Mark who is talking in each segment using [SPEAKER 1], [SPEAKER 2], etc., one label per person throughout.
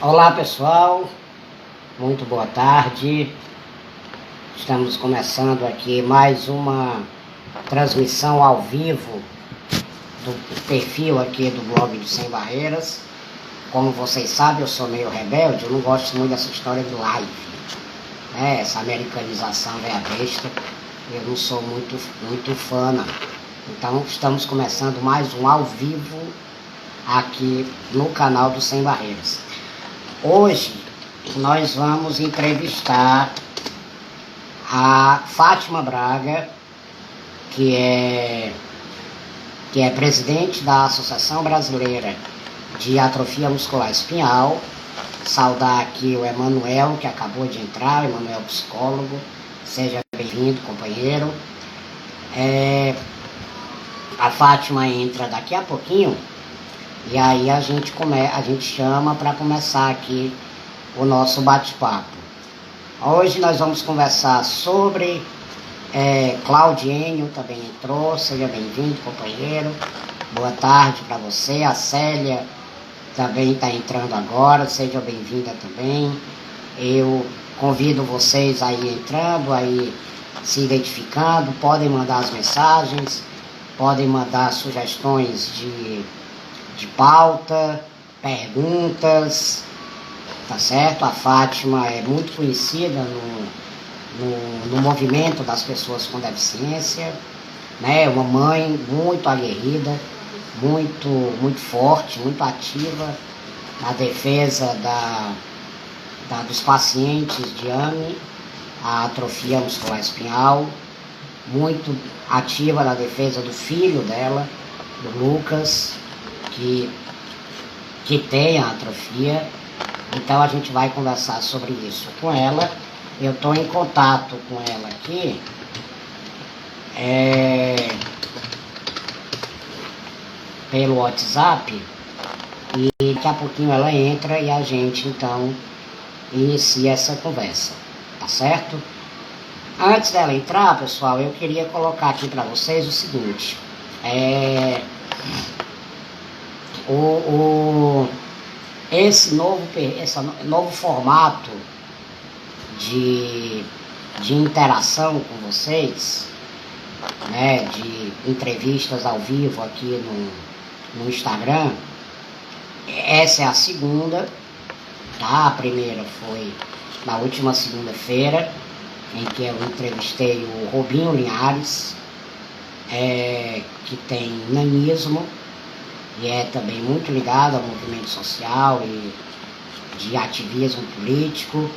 [SPEAKER 1] Olá pessoal, muito boa tarde. Estamos começando aqui mais uma transmissão ao vivo do perfil aqui do blog do Sem Barreiras. Como vocês sabem, eu sou meio rebelde, eu não gosto muito dessa história de live, né? Essa americanização é besta, eu não sou muito fã não. Então estamos começando mais um ao vivo aqui no canal do Sem Barreiras. Hoje nós vamos entrevistar a Fátima Braga, que é presidente da Associação Brasileira de Atrofia Muscular Espinhal. Saudar aqui o Emanuel, que acabou de entrar, o Emanuel psicólogo. Seja bem-vindo, companheiro. A Fátima entra daqui a pouquinho. E aí a gente chama para começar aqui o nosso bate-papo. Hoje nós vamos conversar sobre Claudiênio também entrou, seja bem-vindo, companheiro. Boa tarde para você. A Célia também está entrando agora, seja bem-vinda também. Eu convido vocês aí entrando, aí se identificando, podem mandar as mensagens, podem mandar sugestões de pauta, perguntas, tá certo? A Fátima é muito conhecida no movimento das pessoas com deficiência, né? Uma mãe muito aguerrida, muito forte, muito ativa na defesa dos pacientes de AME, a atrofia muscular espinhal, muito ativa na defesa do filho dela, do Lucas, que tem a atrofia. Então a gente vai conversar sobre isso com ela. Eu estou em contato com ela aqui pelo WhatsApp, e daqui a pouquinho ela entra e a gente então inicia essa conversa, tá certo? Antes dela entrar, pessoal, eu queria colocar aqui para vocês o seguinte: esse novo formato de interação com vocês, né, de entrevistas ao vivo aqui no Instagram, essa é a segunda, tá? A primeira foi na última segunda-feira, em que eu entrevistei o Robinho Linhares, que tem nanismo, e é também muito ligado ao movimento social e de ativismo político.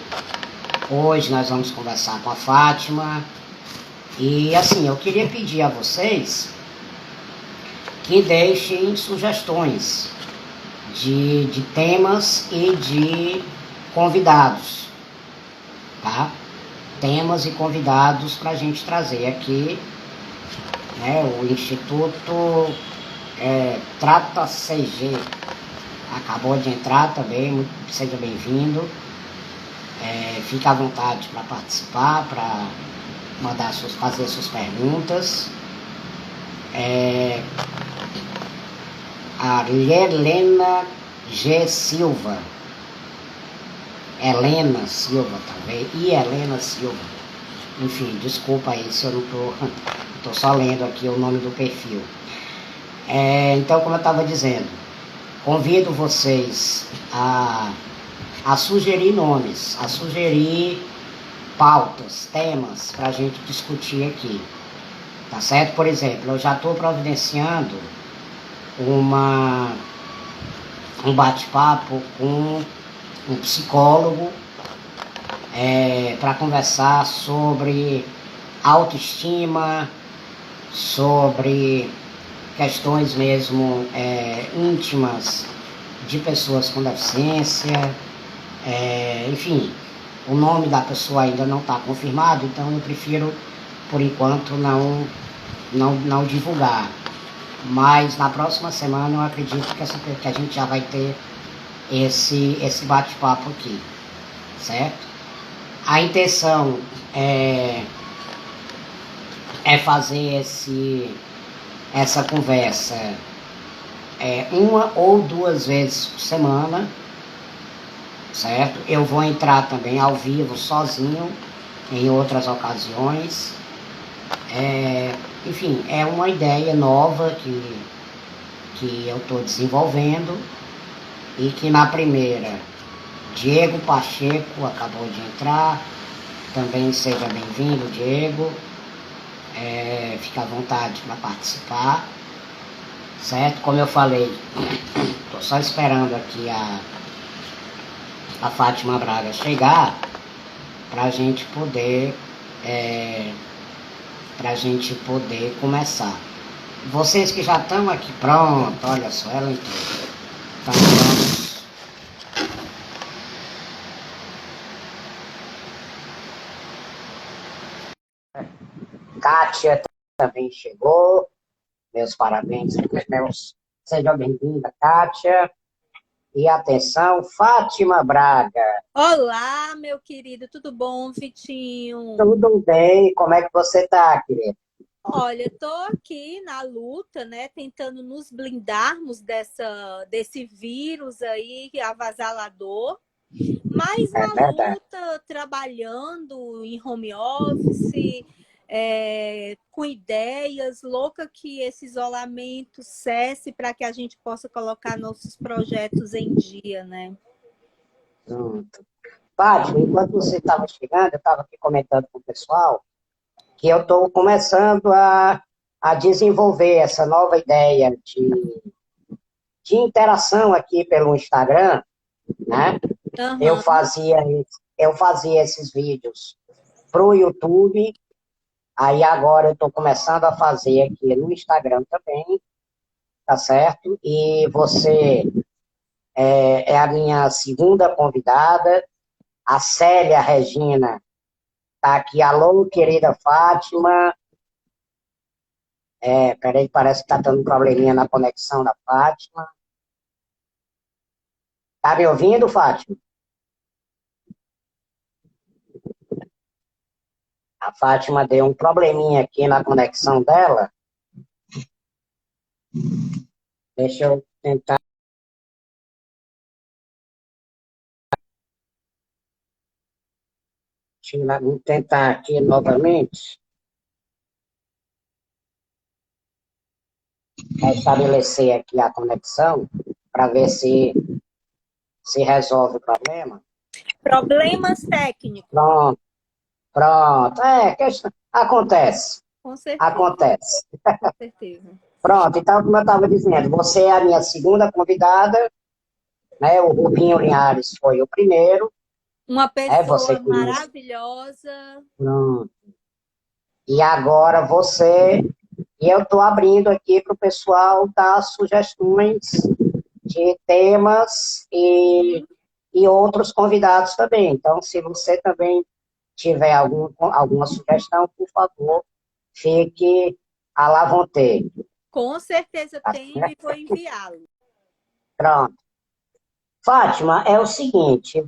[SPEAKER 1] Hoje nós vamos conversar com a Fátima. E assim, eu queria pedir a vocês que deixem sugestões de temas e de convidados, tá? Temas e convidados para a gente trazer aqui, né? O Instituto Trata CG acabou de entrar também, seja bem-vindo. Fique à vontade para participar, para fazer suas perguntas. A Helena G. Silva, Helena Silva talvez, e Helena Silva, enfim, desculpa aí se eu não tô só lendo aqui o nome do perfil. Então, como eu estava dizendo, convido vocês a sugerir nomes, a sugerir pautas, temas para a gente discutir aqui, tá certo? Por exemplo, eu já estou providenciando um bate-papo com um psicólogo para conversar sobre autoestima, sobre questões mesmo íntimas de pessoas com deficiência, enfim, o nome da pessoa ainda não está confirmado, então eu prefiro, por enquanto, não divulgar. Mas na próxima semana eu acredito que a gente já vai ter esse bate-papo aqui, certo? A intenção é fazer essa conversa uma ou duas vezes por semana, certo? Eu vou entrar também ao vivo sozinho em outras ocasiões. Enfim, é uma ideia nova que eu estou desenvolvendo e que na primeira, Diego Pacheco acabou de entrar. Também seja bem-vindo, Diego. Fica à vontade para participar, certo? Como eu falei, estou só esperando aqui a Fátima Braga chegar para a gente poder começar. Vocês que já estão aqui, pronto, olha só, ela entrou. Então vamos. Kátia também chegou. Meus parabéns, seja bem-vinda, Kátia. E atenção, Fátima Braga.
[SPEAKER 2] Olá, meu querido, tudo bom, Vitinho?
[SPEAKER 1] Tudo bem? Como é que você está, querida?
[SPEAKER 2] Olha, estou aqui na luta, né, tentando nos blindarmos desse vírus aí avassalador, mas
[SPEAKER 1] É
[SPEAKER 2] na
[SPEAKER 1] verdade.
[SPEAKER 2] luta, trabalhando em home office, com ideias, louca que esse isolamento cesse para que a gente possa colocar nossos projetos em dia, né?
[SPEAKER 1] Pronto. Fátima, enquanto você estava chegando, eu estava aqui comentando com o pessoal que eu estou começando a desenvolver essa nova ideia de interação aqui pelo Instagram, né? Eu
[SPEAKER 2] Aham.
[SPEAKER 1] fazia, eu fazia esses vídeos para o YouTube, aí agora eu estou começando a fazer aqui no Instagram também, tá certo? E você é a minha segunda convidada, a Célia Regina tá aqui. Alô, querida Fátima. Peraí, parece que tá dando um probleminha na conexão da Fátima. Tá me ouvindo, Fátima? A Fátima deu um probleminha aqui na conexão dela. Deixa eu tentar aqui novamente, restabelecer aqui a conexão, para ver se resolve o problema.
[SPEAKER 2] Problemas técnicos,
[SPEAKER 1] Pronto, pronto. Acontece,
[SPEAKER 2] com certeza,
[SPEAKER 1] acontece.
[SPEAKER 2] com certeza.
[SPEAKER 1] Pronto, então, como eu estava dizendo, você é a minha segunda convidada, né? O Rubinho Linhares foi o primeiro,
[SPEAKER 2] Uma
[SPEAKER 1] você
[SPEAKER 2] pessoa
[SPEAKER 1] conhece.
[SPEAKER 2] maravilhosa.
[SPEAKER 1] Pronto. E agora você, e eu estou abrindo aqui para o pessoal dar sugestões de temas e outros convidados também. Então, se você também tiver alguma sugestão, por favor, fique à la vontade.
[SPEAKER 2] Com certeza
[SPEAKER 1] Tá
[SPEAKER 2] tenho e
[SPEAKER 1] certo?
[SPEAKER 2] vou enviá-lo.
[SPEAKER 1] Pronto. Fátima, é o seguinte,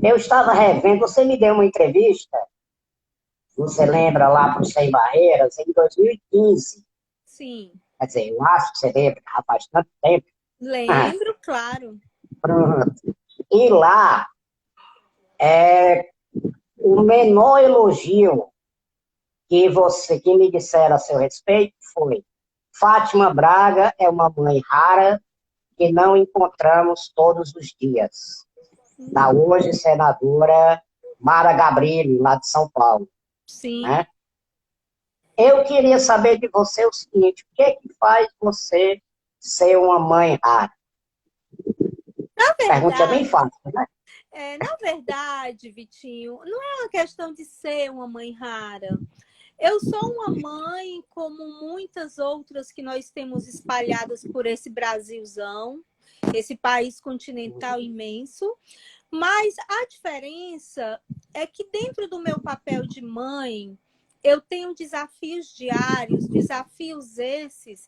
[SPEAKER 1] eu estava revendo, você me deu uma entrevista, você lembra lá para o Sem Barreiras, em 2015.
[SPEAKER 2] Sim,
[SPEAKER 1] Quer dizer, eu acho que você lembra, já faz tanto tempo.
[SPEAKER 2] lembro, claro.
[SPEAKER 1] Pronto. E lá, o menor elogio que me disseram a seu respeito foi: Fátima Braga é uma mãe rara que não encontramos todos os dias. Da hoje senadora Mara Gabrilli, lá de São Paulo.
[SPEAKER 2] Sim.
[SPEAKER 1] Né? Eu queria saber de você o seguinte: o que é que faz você ser uma mãe rara?
[SPEAKER 2] Na
[SPEAKER 1] Pergunta bem
[SPEAKER 2] verdade,
[SPEAKER 1] fácil, né?
[SPEAKER 2] Vitinho, não é uma questão de ser uma mãe rara. Eu sou uma mãe como muitas outras que nós temos espalhadas por esse Brasilzão, esse país continental imenso. Mas a diferença é que dentro do meu papel de mãe, eu tenho desafios diários, desafios esses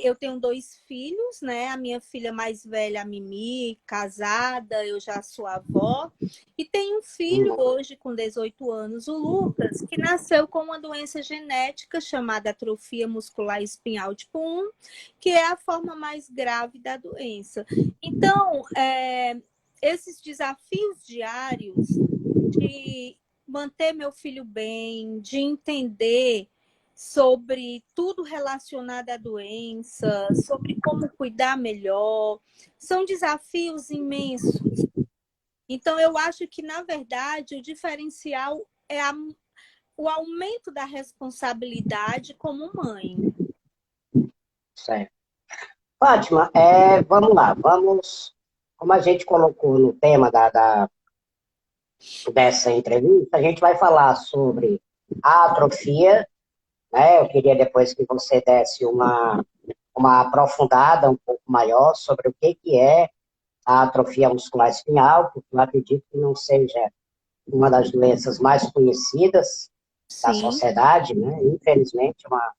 [SPEAKER 2] eu tenho dois filhos, né? A minha filha mais velha, a Mimi, casada, eu já sou avó, e tenho um filho hoje com 18 anos, o Lucas, que nasceu com uma doença genética chamada atrofia muscular espinhal tipo 1, que é a forma mais grave da doença. Então, esses desafios diários de manter meu filho bem, de entender sobre tudo relacionado à doença, sobre como cuidar melhor, são desafios imensos. Então, eu acho que, na verdade, o diferencial é o aumento da responsabilidade como mãe.
[SPEAKER 1] Certo. Fátima, vamos lá, como a gente colocou no tema dessa entrevista, a gente vai falar sobre a atrofia, né? Eu queria depois que você desse uma aprofundada um pouco maior sobre o que é a atrofia muscular espinhal, porque eu acredito que não seja uma das doenças mais conhecidas da
[SPEAKER 2] Sim,
[SPEAKER 1] sociedade, né? Infelizmente, uma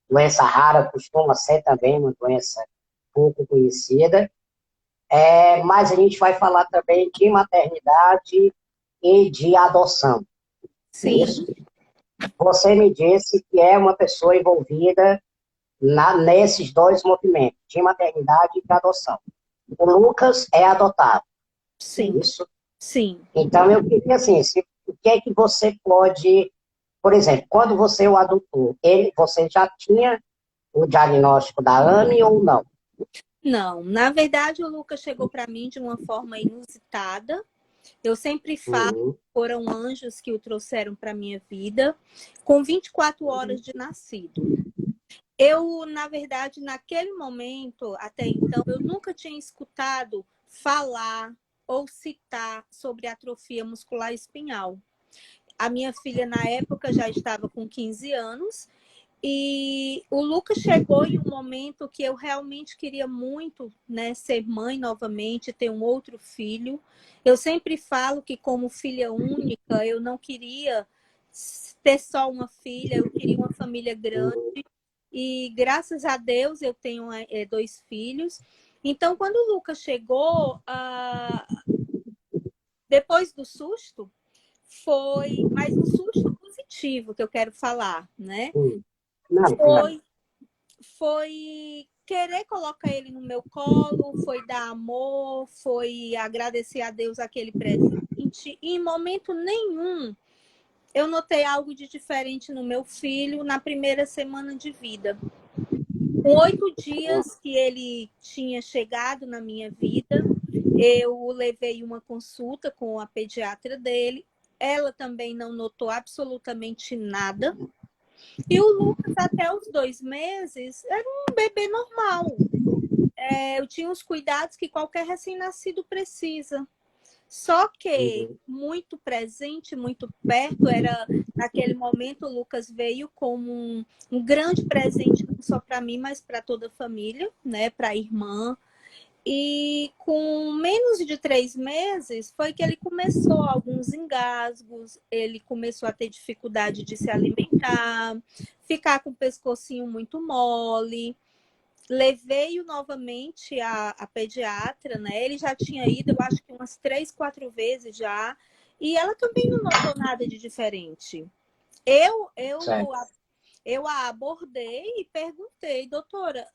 [SPEAKER 1] doença rara costuma ser também uma doença pouco conhecida. Mas a gente vai falar também de maternidade e de adoção. É
[SPEAKER 2] sim,
[SPEAKER 1] isso? Você me disse que é uma pessoa envolvida nesses dois movimentos, de maternidade e de adoção. O Lucas é adotado, é
[SPEAKER 2] sim,
[SPEAKER 1] isso?
[SPEAKER 2] sim.
[SPEAKER 1] Então, eu queria, assim, o que é que você pode... Por exemplo, quando você o adotou, você já tinha o diagnóstico da AME ou não?
[SPEAKER 2] Não, na verdade, o Lucas chegou para mim de uma forma inusitada. Eu sempre falo,
[SPEAKER 1] Uhum,
[SPEAKER 2] foram anjos que o trouxeram para minha vida, com 24
[SPEAKER 1] uhum,
[SPEAKER 2] horas de nascido. Eu, na verdade, naquele momento, até então, eu nunca tinha escutado falar ou citar sobre atrofia muscular espinhal. A minha filha, na época, já estava com 15 anos e o Lucas chegou em um momento que eu realmente queria muito, né, ser mãe novamente, ter um outro filho. Eu sempre falo que, como filha única, eu não queria ter só uma filha, eu queria uma família grande.
[SPEAKER 1] uhum.
[SPEAKER 2] E graças a Deus eu tenho 2 filhos. Então, quando o Lucas chegou, depois do susto, foi mais um susto positivo que eu quero falar, né?
[SPEAKER 1] Não, claro.
[SPEAKER 2] Foi, foi querer colocar ele no meu colo, foi dar amor, foi agradecer a Deus aquele presente. E em momento nenhum eu notei algo de diferente no meu filho na primeira semana de vida. Com 8 dias que ele tinha chegado na minha vida, eu levei uma consulta com a pediatra dele. Ela também não notou absolutamente nada. E o Lucas, até os 2 meses, era um bebê normal. Eu tinha os cuidados que qualquer recém-nascido precisa. Só que
[SPEAKER 1] Uhum.
[SPEAKER 2] muito presente, muito perto, era naquele momento o Lucas veio como um grande presente, não só para mim, mas para toda a família, né? Para a irmã. E com menos de 3 meses foi que ele começou alguns engasgos, ele começou a ter dificuldade de se alimentar, ficar com o pescocinho muito mole. Levei-o novamente a pediatra, né? Ele já tinha ido, eu acho que umas 3, 4 vezes já, e ela também não notou nada de diferente. Eu, eu,
[SPEAKER 1] Certo.
[SPEAKER 2] eu a abordei e perguntei, doutora,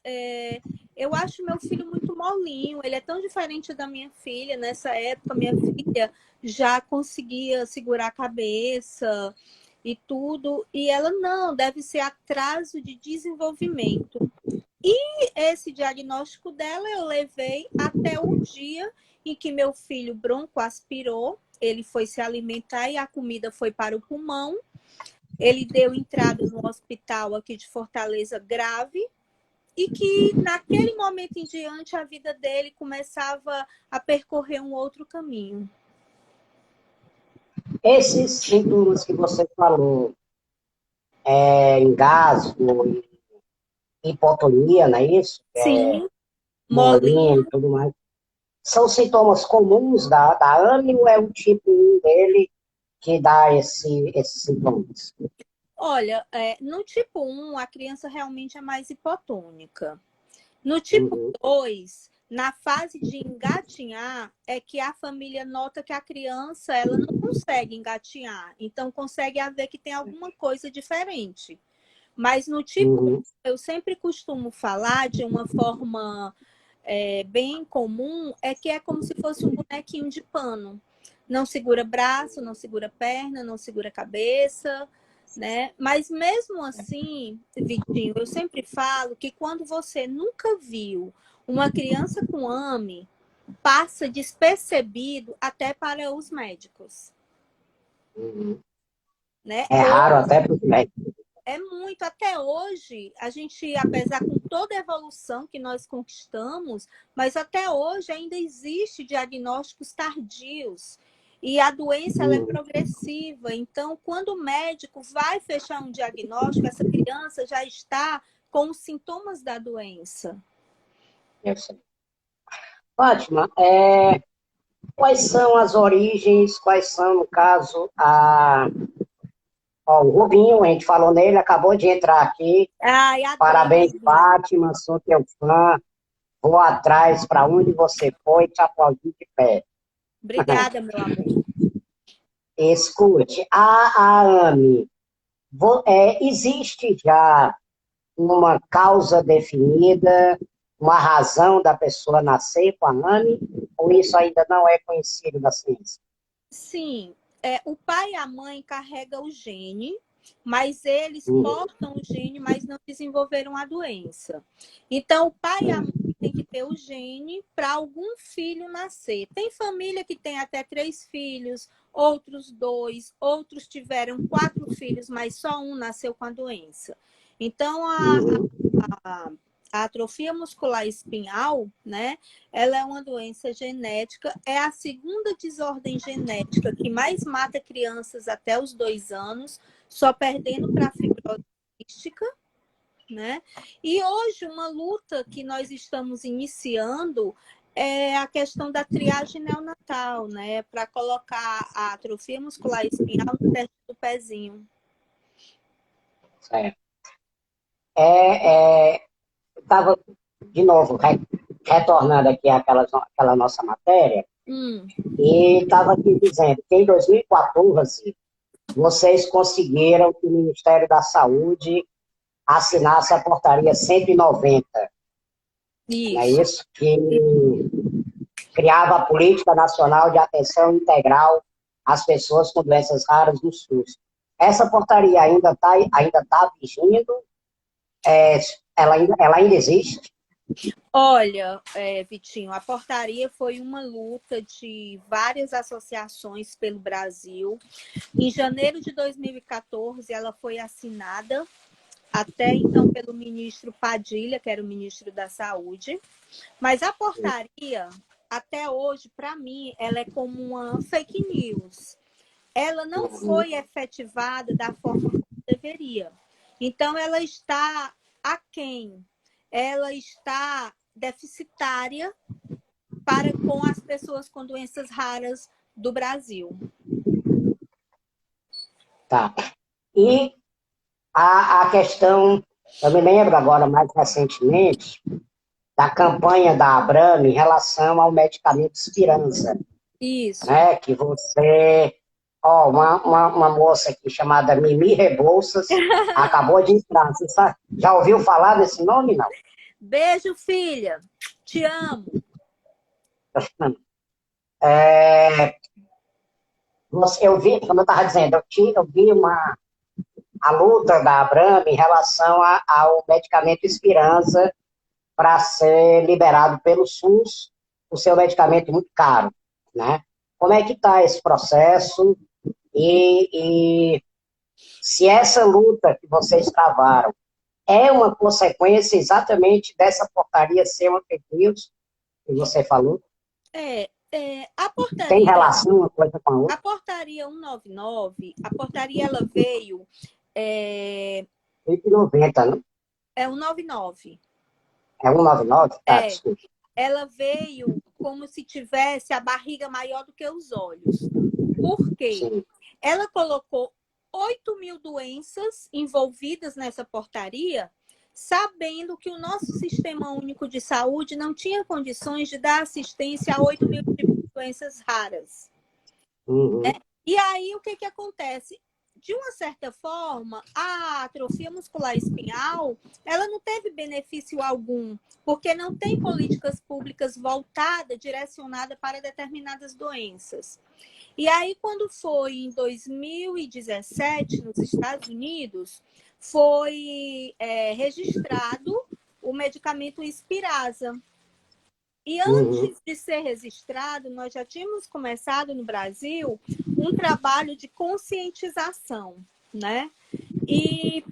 [SPEAKER 2] eu acho meu filho muito molinho, ele é tão diferente da minha filha. Nessa época, minha filha já conseguia segurar a cabeça e tudo, e ela não, deve ser atraso de desenvolvimento. E esse diagnóstico dela eu levei até o dia em que meu filho broncoaspirou, ele foi se alimentar e a comida foi para o pulmão. Ele deu entrada no hospital aqui de Fortaleza grave e que naquele momento em diante a vida dele começava a percorrer um outro caminho.
[SPEAKER 1] Esses sintomas que você falou, engasgo, hipotonia, não é isso?
[SPEAKER 2] Sim,
[SPEAKER 1] Molinho e
[SPEAKER 2] molinho.
[SPEAKER 1] tudo mais. São sintomas comuns da AME ou é o tipo 1 dele que dá esses sintomas?
[SPEAKER 2] Olha, no tipo 1, a criança realmente é mais hipotônica. No tipo
[SPEAKER 1] Uhum,
[SPEAKER 2] 2, na fase de engatinhar, é que a família nota que a criança ela não consegue engatinhar. Então, consegue haver que tem alguma coisa diferente. Mas no tipo 1,
[SPEAKER 1] uhum,
[SPEAKER 2] eu sempre costumo falar de uma forma bem comum é que é como se fosse um bonequinho de pano. Não segura braço, não segura perna, não segura cabeça, né? Mas mesmo assim, Vitinho, eu sempre falo que quando você nunca viu uma criança com AME, passa despercebido até para os médicos,
[SPEAKER 1] Uhum.
[SPEAKER 2] né?
[SPEAKER 1] É raro até para os médicos.
[SPEAKER 2] É muito. Até hoje, a gente, apesar com toda a evolução que nós conquistamos, mas até hoje ainda existe diagnósticos tardios. E a doença ela é
[SPEAKER 1] Uhum.
[SPEAKER 2] progressiva. Então, quando o médico vai fechar um diagnóstico, essa criança já está com os sintomas da doença.
[SPEAKER 1] Eu sei. Fátima, quais são as origens, quais são, no caso, ó, o Rubinho, a gente falou nele, acabou de entrar aqui.
[SPEAKER 2] Ai, adoro,
[SPEAKER 1] Parabéns,
[SPEAKER 2] Rubinho.
[SPEAKER 1] Fátima, sou teu fã. Vou atrás para onde você foi, te aplaudi de pé.
[SPEAKER 2] Obrigada, meu amor.
[SPEAKER 1] Escute, a AME, existe já uma causa definida, uma razão da pessoa nascer com a AME, ou isso ainda não é conhecido da ciência?
[SPEAKER 2] Sim, o pai e a mãe carregam o gene, mas eles
[SPEAKER 1] Uhum.
[SPEAKER 2] portam o gene, mas não desenvolveram a doença. Então, o pai e a mãe têm que ter o gene para algum filho nascer. Tem família que tem até 3 filhos, outros 2, outros tiveram 4 filhos, mas só um nasceu com a doença. Então,
[SPEAKER 1] Uhum.
[SPEAKER 2] a, a atrofia muscular espinhal, né? Ela é uma doença genética, é a segunda desordem genética que mais mata crianças até os 2 anos, só perdendo para a fibrose cística, né? E hoje uma luta que nós estamos iniciando é a questão da triagem neonatal, né? Para colocar a atrofia muscular espinhal no teste do pezinho.
[SPEAKER 1] Certo. Estava, de novo, retornando aqui àquela nossa matéria,
[SPEAKER 2] Hum,
[SPEAKER 1] e estava aqui dizendo que em 2014 vocês conseguiram que o Ministério da Saúde assinasse a portaria 190, não é
[SPEAKER 2] isso.
[SPEAKER 1] isso? Que criava a Política Nacional de Atenção Integral às Pessoas com Doenças Raras no SUS. Essa portaria ainda tá vigindo? É, ela ainda existe?
[SPEAKER 2] Olha, Vitinho, a portaria foi uma luta de várias associações pelo Brasil. Em janeiro de 2014, ela foi assinada, até então pelo ministro Padilha, que era o ministro da Saúde. Mas a portaria, até hoje, para mim, ela é como uma fake news. Ela não foi efetivada da forma como deveria. Então, ela está aquém, ela está deficitária para com as pessoas com doenças raras do Brasil.
[SPEAKER 1] Tá. E a questão, eu me lembro agora mais recentemente, da campanha da Abramo em relação ao medicamento Spiranza,
[SPEAKER 2] Isso.
[SPEAKER 1] né? Que você, ó, uma moça aqui chamada Mimi Rebouças acabou de entrar. Você sabe, já ouviu falar desse nome, não?
[SPEAKER 2] Beijo, filha. Te amo.
[SPEAKER 1] É, eu vi, como eu estava dizendo, eu vi a luta da Abramo em relação ao medicamento Spiranza para ser liberado pelo SUS, o seu medicamento muito caro, né? Como é que está esse processo e se essa luta que vocês travaram é uma consequência exatamente dessa portaria ser uma fake news que você falou?
[SPEAKER 2] A
[SPEAKER 1] Tem
[SPEAKER 2] portaria,
[SPEAKER 1] relação uma coisa com a
[SPEAKER 2] a
[SPEAKER 1] outra?
[SPEAKER 2] portaria 199, a portaria ela veio, é,
[SPEAKER 1] 190, não?
[SPEAKER 2] é 199.
[SPEAKER 1] É 199? Tá,
[SPEAKER 2] É,
[SPEAKER 1] desculpa.
[SPEAKER 2] ela veio como se tivesse a barriga maior do que os olhos. Por quê?
[SPEAKER 1] Sim.
[SPEAKER 2] Ela colocou 8.000 doenças envolvidas nessa portaria, sabendo que o nosso Sistema Único de Saúde não tinha condições de dar assistência a 8.000 doenças raras.
[SPEAKER 1] Uhum.
[SPEAKER 2] E aí, o que acontece? de uma certa forma, a atrofia muscular espinhal, ela não teve benefício algum, porque não tem políticas públicas voltadas, direcionadas para determinadas doenças. E aí, quando foi em 2017, nos Estados Unidos, foi registrado o medicamento Spinraza. E antes de ser registrado, nós já tínhamos começado no Brasil um trabalho de conscientização, né? E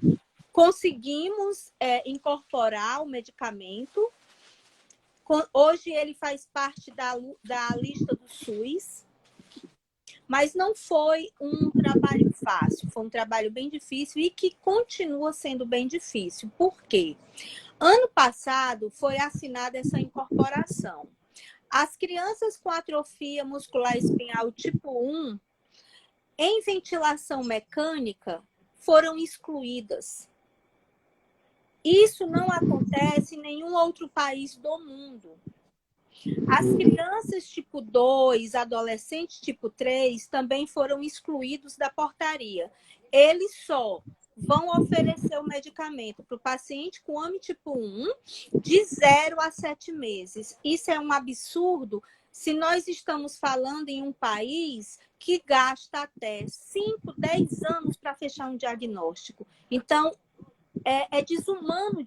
[SPEAKER 2] conseguimos incorporar o medicamento. Hoje ele faz parte da lista do SUS, mas não foi um trabalho fácil, foi um trabalho bem difícil e que continua sendo bem difícil. Por quê? Ano passado foi assinada essa incorporação. As crianças com atrofia muscular espinhal tipo 1, em ventilação mecânica, foram excluídas. Isso não acontece em nenhum outro país do mundo. As crianças tipo 2, adolescentes tipo 3, também foram excluídos da portaria. Eles só vão oferecer o medicamento para o paciente com AME tipo 1 de 0 a 7 meses. Isso é um absurdo se nós estamos falando em um país que gasta até 5, 10 anos para fechar um diagnóstico. Então, é desumano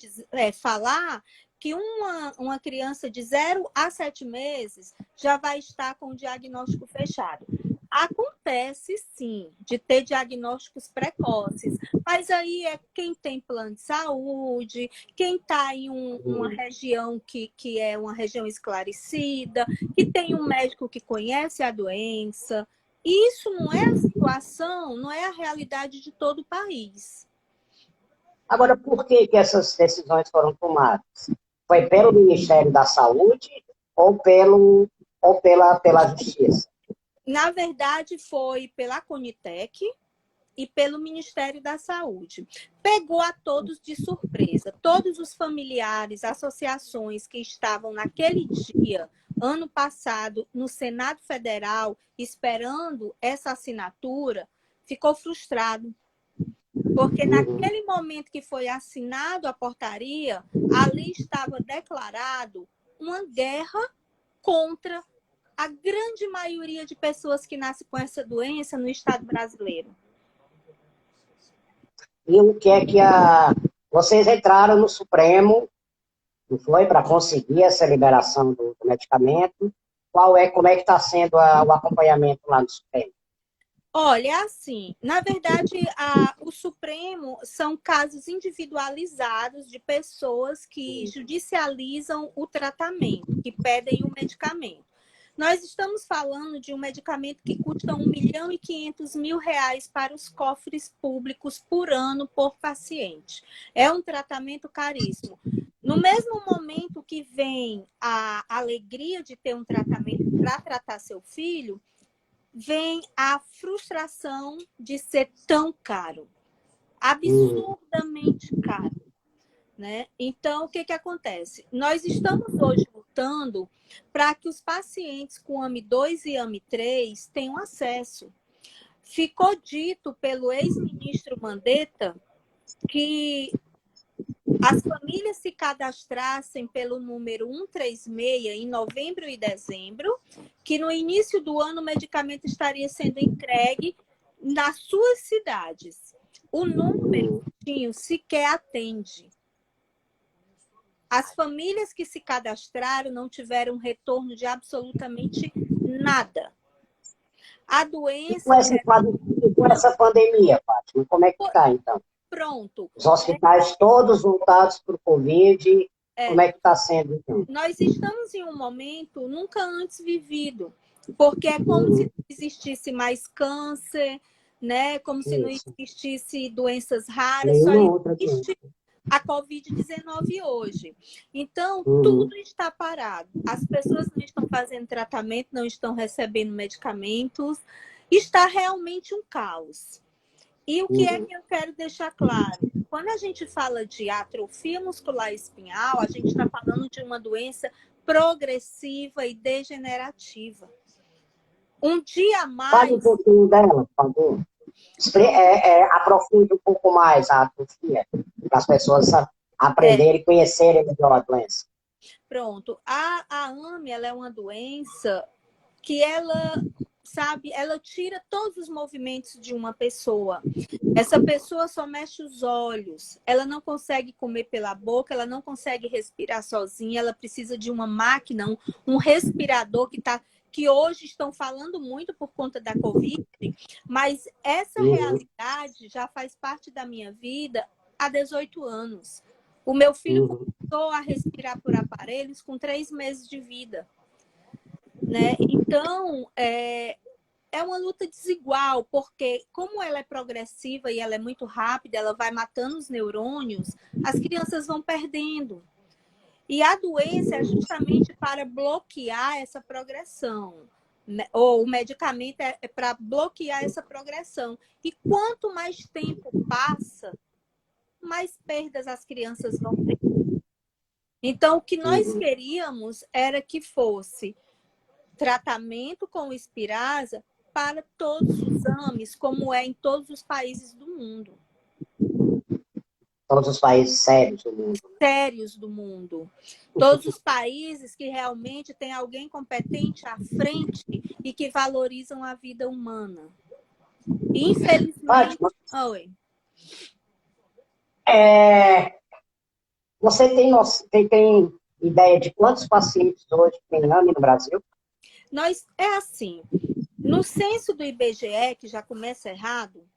[SPEAKER 2] falar que uma criança de 0 a 7 meses já vai estar com o diagnóstico fechado. Acontece, sim, de ter diagnósticos precoces, mas aí é quem tem plano de saúde, quem está em uma região que é uma região esclarecida, que tem um médico que conhece a doença. Isso não é a situação, não é a realidade de todo o país.
[SPEAKER 1] Agora, por que essas decisões foram tomadas? Foi pelo Ministério da Saúde ou pela Justiça?
[SPEAKER 2] Na verdade, foi pela Conitec e pelo Ministério da Saúde. Pegou a todos de surpresa. Todos os familiares, associações que estavam naquele dia, ano passado, no Senado Federal, esperando essa assinatura, ficou frustrado. Porque naquele momento que foi assinado a portaria, ali estava declarado uma guerra contra a grande maioria de pessoas que nascem com essa doença no Estado brasileiro.
[SPEAKER 1] E o que é que vocês entraram no Supremo, não foi, para conseguir essa liberação do medicamento? Como é que está sendo o acompanhamento lá no Supremo?
[SPEAKER 2] Olha, assim, na verdade, o Supremo são casos individualizados de pessoas que judicializam o tratamento, que pedem o medicamento. Nós estamos falando de um medicamento que custa R$1.500.000 para os cofres públicos por ano por paciente. É um tratamento caríssimo. No mesmo momento que vem a alegria de ter um tratamento para tratar seu filho, vem a frustração de ser tão caro, absurdamente caro, né? Então, o que acontece? Nós estamos hoje lutando para que os pacientes com AME2 e AME3 tenham acesso. Ficou dito pelo ex-ministro Mandetta que as famílias se cadastrassem pelo número 136 em novembro e dezembro, que no início do ano o medicamento estaria sendo entregue nas suas cidades. O número sequer atende. As famílias que se cadastraram não tiveram retorno de absolutamente nada. A doença...
[SPEAKER 1] E com essa pandemia, Fátima, como é que está, então?
[SPEAKER 2] Pronto.
[SPEAKER 1] Os hospitais todos voltados para o Covid, como é que está sendo, então?
[SPEAKER 2] Nós estamos em um momento nunca antes vivido, porque é como se não existisse mais câncer, né? Como se não existisse doenças raras, só existe a Covid-19 hoje. Então, tudo está parado. As pessoas não estão fazendo tratamento, não estão recebendo medicamentos. Está realmente um caos. E o que é que eu quero deixar claro? Quando a gente fala de atrofia muscular espinhal, a gente está falando de uma doença progressiva e degenerativa. Um dia a mais...
[SPEAKER 1] Fale um pouquinho dela, por favor. Aprofunde um pouco mais a atrofia, para as pessoas aprenderem e conhecerem melhor a doença.
[SPEAKER 2] Pronto. A AME, ela é uma doença que ela, sabe, ela tira todos os movimentos de uma pessoa. Essa pessoa só mexe os olhos, ela não consegue comer pela boca, ela não consegue respirar sozinha, ela precisa de uma máquina, um respirador que hoje estão falando muito por conta da Covid, mas essa realidade já faz parte da minha vida há 18 anos. O meu filho começou a respirar por aparelhos com 3 meses de vida, né? Então, é uma luta desigual, porque como ela é progressiva e ela é muito rápida, ela vai matando os neurônios, as crianças vão perdendo. E a doença é justamente para bloquear essa progressão, né? Ou o medicamento é para bloquear essa progressão. E quanto mais tempo passa, mais perdas as crianças vão ter. Então, o que nós queríamos era que fosse tratamento com Spinraza para todos os AMEs, como é em todos os países do mundo.
[SPEAKER 1] Todos os países sérios do mundo.
[SPEAKER 2] Sérios do mundo. Todos os países que realmente tem alguém competente à frente e que valorizam a vida humana. Infelizmente...
[SPEAKER 1] Fátima,
[SPEAKER 2] Oi.
[SPEAKER 1] Você tem ideia de quantos pacientes hoje tem AME no Brasil?
[SPEAKER 2] É assim, no censo do IBGE, que já começa errado,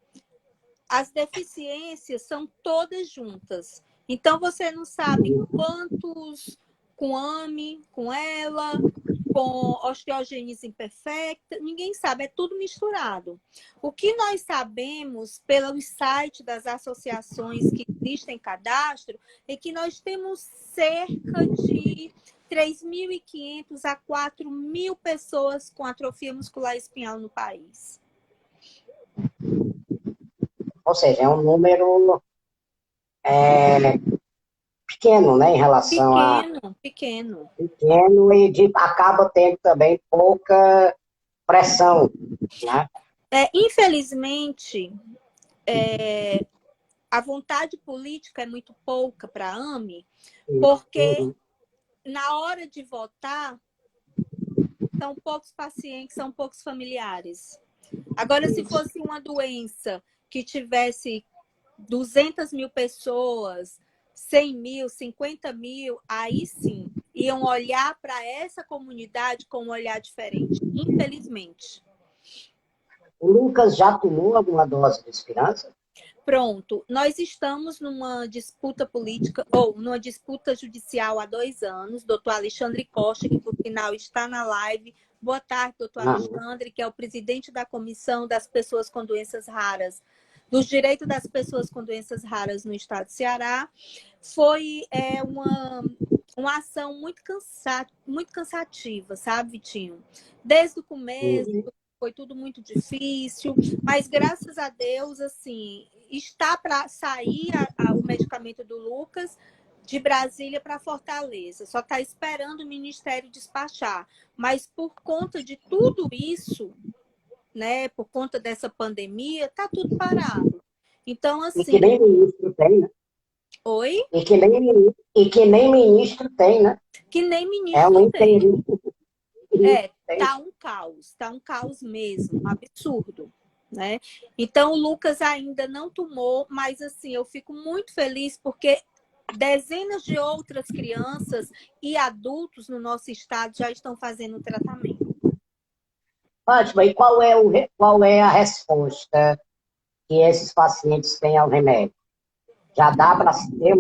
[SPEAKER 2] as deficiências são todas juntas. Então, você não sabe quantos com AME, com ela, com osteogênese imperfecta, ninguém sabe, é tudo misturado. O que nós sabemos pelos sites das associações que existem em cadastro é que nós temos cerca de 3.500 a 4.000 pessoas com atrofia muscular espinhal no país.
[SPEAKER 1] Ou seja, é um número pequeno, né, em relação
[SPEAKER 2] Pequeno.
[SPEAKER 1] Pequeno e acaba tendo também pouca pressão, né?
[SPEAKER 2] Infelizmente, a vontade política é muito pouca para a AME, porque na hora de votar, são poucos pacientes, são poucos familiares. Agora, se fosse uma doença que tivesse 200.000 pessoas, 100.000, 50.000, aí sim, iam olhar para essa comunidade com um olhar diferente, infelizmente.
[SPEAKER 1] O Lucas já tomou alguma dose de Spinraza?
[SPEAKER 2] Pronto, nós estamos numa disputa política, ou numa disputa judicial há 2 anos. Doutor Alexandre Costa, que por sinal está na live. Boa tarde, doutor Alexandre, que é o presidente da Comissão das Pessoas com Doenças Raras, dos Direitos das Pessoas com Doenças Raras no estado de Ceará. Foi uma ação muito cansativa, sabe, Vitinho? Desde o começo, foi tudo muito difícil, mas graças a Deus, assim, está para sair o medicamento do Lucas de Brasília para Fortaleza. Só está esperando o Ministério despachar. Mas por conta de tudo isso, né, por conta dessa pandemia, está tudo parado. Então, assim...
[SPEAKER 1] E que nem ministro tem, né?
[SPEAKER 2] Oi?
[SPEAKER 1] E que nem ministro tem, né?
[SPEAKER 2] Que nem ministro tem. Tá um caos mesmo, um absurdo, né? Então o Lucas ainda não tomou, mas assim, eu fico muito feliz porque dezenas de outras crianças e adultos no nosso estado já estão fazendo o tratamento.
[SPEAKER 1] Fátima, e qual é a resposta que esses pacientes têm ao remédio? Já dá para ter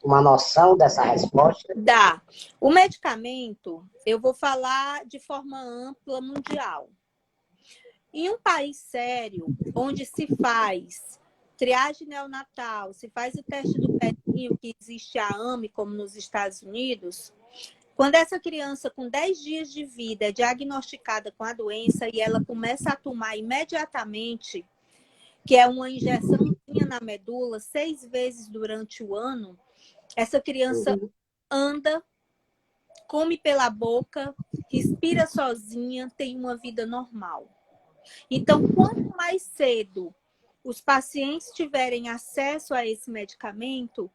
[SPEAKER 1] uma noção dessa resposta?
[SPEAKER 2] Dá. O medicamento, eu vou falar de forma ampla mundial. Em um país sério, onde se faz triagem neonatal, se faz o teste do pezinho, que existe a AME, como nos Estados Unidos, quando essa criança com 10 dias de vida é diagnosticada com a doença e ela começa a tomar imediatamente, que é uma injeçãozinha na medula 6 vezes durante o ano, essa criança anda, come pela boca, respira sozinha, tem uma vida normal. Então, quanto mais cedo os pacientes tiverem acesso a esse medicamento,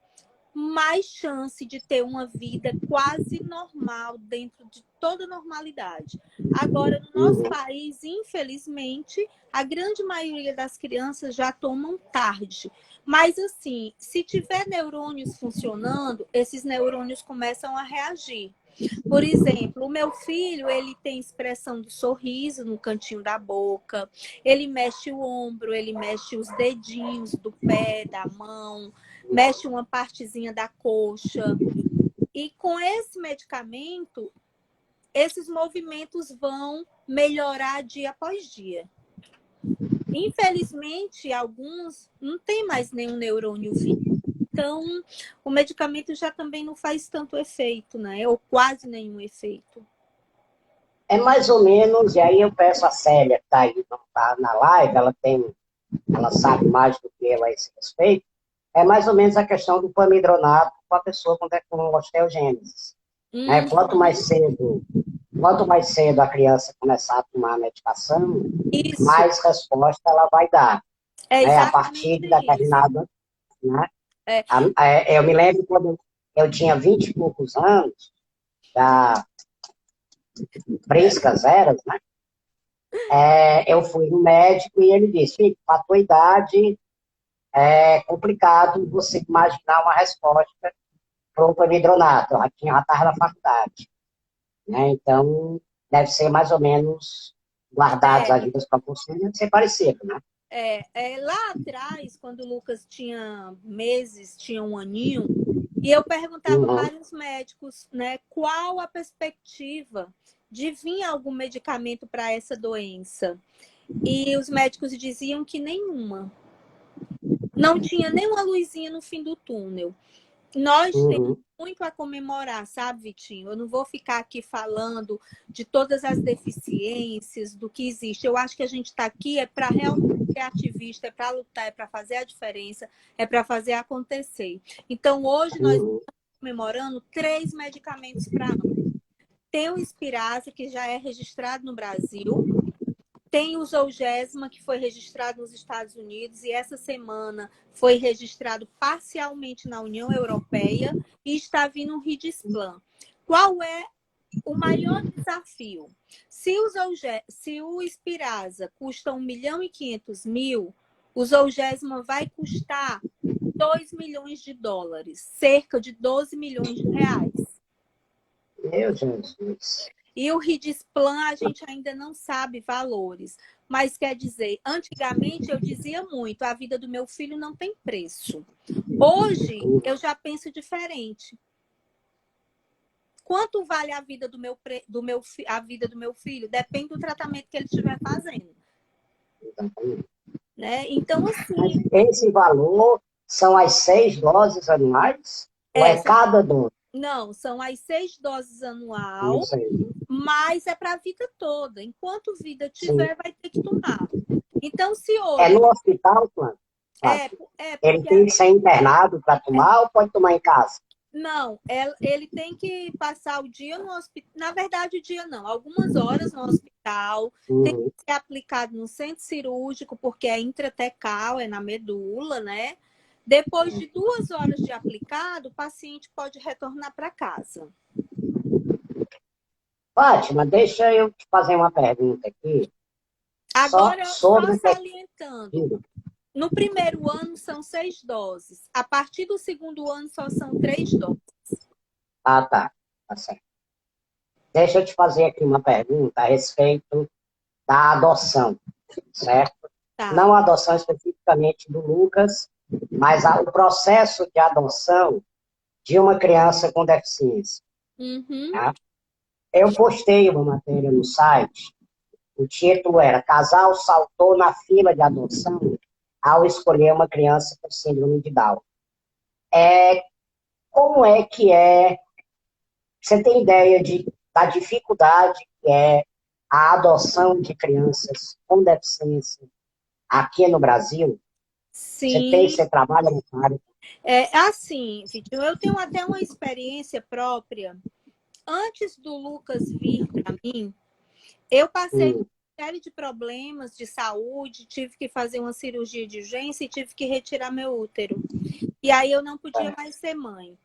[SPEAKER 2] mais chance de ter uma vida quase normal, dentro de toda normalidade. Agora, no nosso país, infelizmente, a grande maioria das crianças já tomam tarde. Mas, assim, se tiver neurônios funcionando, esses neurônios começam a reagir. Por exemplo, o meu filho, ele tem expressão do sorriso no cantinho da boca, ele mexe o ombro, ele mexe os dedinhos do pé, da mão, mexe uma partezinha da coxa. E com esse medicamento, esses movimentos vão melhorar dia após dia. Infelizmente, alguns não tem mais nenhum neurônio vivo. Então, o medicamento já também não faz tanto efeito, né? Ou quase nenhum efeito.
[SPEAKER 1] É mais ou menos, e aí eu peço a Célia, que está aí, não está na live, ela sabe mais do que eu a esse respeito, é mais ou menos a questão do pamidronato com a pessoa com osteogênese. Né? Quanto mais cedo a criança começar a tomar a medicação,
[SPEAKER 2] Isso.
[SPEAKER 1] mais resposta ela vai dar.
[SPEAKER 2] É
[SPEAKER 1] né? A partir de determinado... Né? Eu me lembro quando eu tinha 20 e poucos anos, da Priscas Eras, né? Eu fui no médico e ele disse, filho, com a tua idade é complicado você imaginar uma resposta para o pamidronato. Eu já estava na faculdade. Né? Então, deve ser mais ou menos guardados as devidas proporções, deve ser parecido, né?
[SPEAKER 2] Lá atrás, quando o Lucas tinha meses, tinha um aninho, e eu perguntava para os médicos, né, qual a perspectiva de vir algum medicamento para essa doença. E os médicos diziam que nenhuma. Não tinha nenhuma luzinha no fim do túnel. Nós temos muito a comemorar, sabe, Vitinho? Eu não vou ficar aqui falando de todas as deficiências, do que existe. Eu acho que a gente está aqui para realmente ser ativista, é para lutar, é para fazer a diferença, é para fazer acontecer. Então, hoje nós estamos comemorando 3 medicamentos para ano. Tem o Spinraza, que já é registrado no Brasil. Tem o Zolgensma, que foi registrado nos Estados Unidos e essa semana foi registrado parcialmente na União Europeia e está vindo um Ridisplan. Qual é o maior desafio? Se o Spinraza custa $1.500.000, o Zolgensma vai custar $2 milhões, cerca de 12 milhões de reais.
[SPEAKER 1] Meu Jesus.
[SPEAKER 2] E o Ridisplan a gente ainda não sabe valores. Mas quer dizer, antigamente eu dizia muito, a vida do meu filho não tem preço. Hoje eu já penso diferente. Quanto vale a vida a vida do meu filho? Depende do tratamento que ele estiver fazendo. Né? Então, assim...
[SPEAKER 1] Esse valor são as 6 doses anuais? Ou é cada dose?
[SPEAKER 2] Não, são as 6 doses anual, mas é para a vida toda. Enquanto vida tiver, vai ter que tomar. Então, se hoje...
[SPEAKER 1] É no hospital, Flávio? Ele tem que ser internado para tomar ou pode tomar em casa?
[SPEAKER 2] Não, ele tem que passar o dia no hospital. Na verdade, o dia não, algumas horas no hospital. Tem que ser aplicado no centro cirúrgico, porque é intratecal, é na medula, né? Depois de 2 horas de aplicado, o paciente pode retornar para casa.
[SPEAKER 1] Fátima, deixa eu te fazer uma pergunta aqui.
[SPEAKER 2] Agora, só salientando. No primeiro ano são 6 doses. A partir do segundo ano só são 3 doses.
[SPEAKER 1] Ah, tá. Tá certo. Deixa eu te fazer aqui uma pergunta a respeito da adoção, certo? Tá. Não a adoção especificamente do Lucas, mas o processo de adoção de uma criança com deficiência. Tá? Eu postei uma matéria no site, o título era Casal saltou na fila de adoção ao escolher uma criança com síndrome de Down. Como é que é? Você tem ideia da dificuldade que é a adoção de crianças com deficiência aqui no Brasil?
[SPEAKER 2] Sim.
[SPEAKER 1] Você trabalha nessa área?
[SPEAKER 2] Assim, Vitor, eu tenho até uma experiência própria. Antes do Lucas vir para mim, eu passei série de problemas de saúde, tive que fazer uma cirurgia de urgência e tive que retirar meu útero. E aí eu não podia mais ser mãe.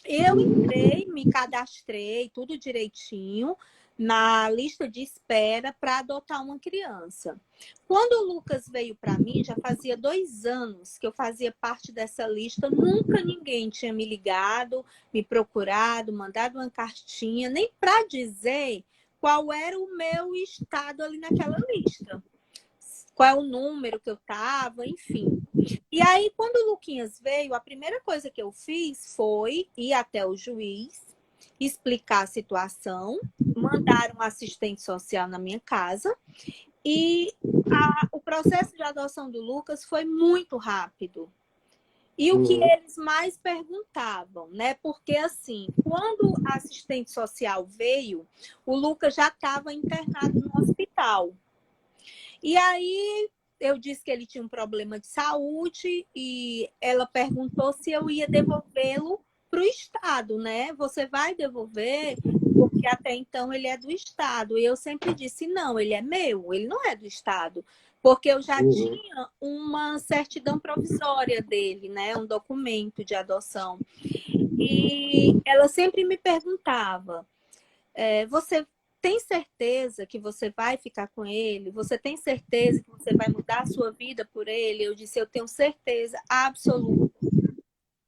[SPEAKER 2] Eu entrei, me cadastrei, tudo direitinho, na lista de espera para adotar uma criança. Quando o Lucas veio para mim, já fazia 2 anos que eu fazia parte dessa lista, nunca ninguém tinha me ligado, me procurado, mandado uma cartinha, nem para dizer qual era o meu estado ali naquela lista. Qual é o número que eu estava, enfim. E aí, quando o Luquinhas veio, a primeira coisa que eu fiz foi ir até o juiz, explicar a situação, mandar um assistente social na minha casa e o processo de adoção do Lucas foi muito rápido. E o que eles mais perguntavam, né? Porque, assim, quando a assistente social veio, o Lucas já estava internado no hospital. E aí eu disse que ele tinha um problema de saúde e ela perguntou se eu ia devolvê-lo para o Estado, né? Você vai devolver? Porque até então ele é do Estado. E eu sempre disse, não, ele é meu, ele não é do Estado. Porque eu já tinha uma certidão provisória dele, né? Um documento de adoção. E ela sempre me perguntava, você tem certeza que você vai ficar com ele? Você tem certeza que você vai mudar a sua vida por ele? Eu disse, eu tenho certeza absoluta.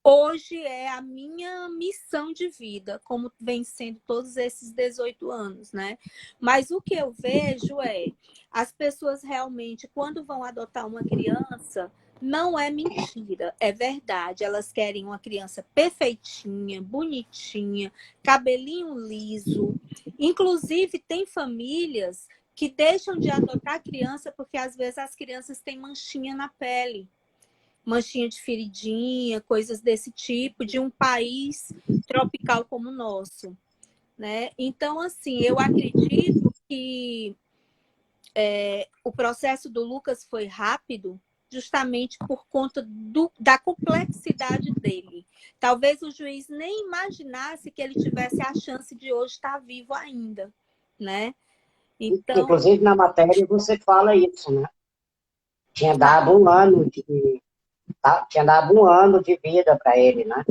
[SPEAKER 2] Hoje é a minha missão de vida, como vem sendo todos esses 18 anos, né? Mas o que eu vejo é, as pessoas realmente, quando vão adotar uma criança, não é mentira, é verdade. Elas querem uma criança perfeitinha, bonitinha, cabelinho liso. Inclusive, tem famílias que deixam de adotar a criança porque às vezes as crianças têm manchinha na pele. Manchinha de feridinha, coisas desse tipo, de um país tropical como o nosso, né? Então, assim, eu acredito que o processo do Lucas foi rápido justamente por conta da complexidade dele. Talvez o juiz nem imaginasse que ele tivesse a chance de hoje estar vivo ainda, né? Então,
[SPEAKER 1] inclusive, na matéria você fala isso, né? Tinha dado um ano de vida para ele, né?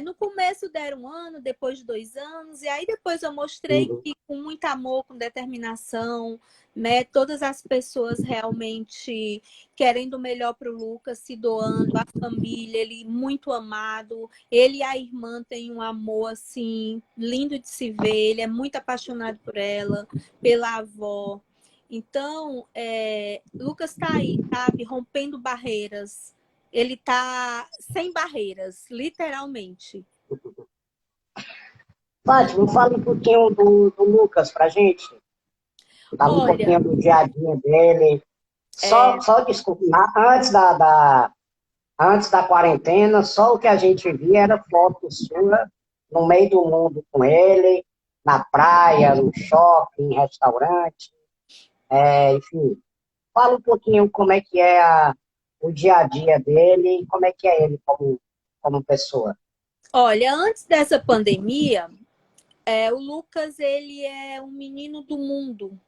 [SPEAKER 2] no começo deram 1 ano, depois 2 anos, e aí depois eu mostrei que com muito amor, com determinação, né, todas as pessoas realmente querendo o melhor para o Lucas, se doando, a família, ele muito amado, ele e a irmã têm um amor assim lindo de se ver, ele é muito apaixonado por ela, pela avó. Então, Lucas está aí, sabe, rompendo barreiras. Ele está sem barreiras, literalmente.
[SPEAKER 1] Fátima, fala um pouquinho do Lucas pra gente. Fala um
[SPEAKER 2] Olha,
[SPEAKER 1] pouquinho do dia a dia dele. Só desculpa, antes da quarentena, só o que a gente via era foto sua no meio do mundo com ele, na praia, no shopping, restaurante, enfim. Fala um pouquinho como é que é o dia a dia dele e como é que é ele como pessoa.
[SPEAKER 2] olha, antes dessa pandemia, o Lucas, ele é um menino do mundo.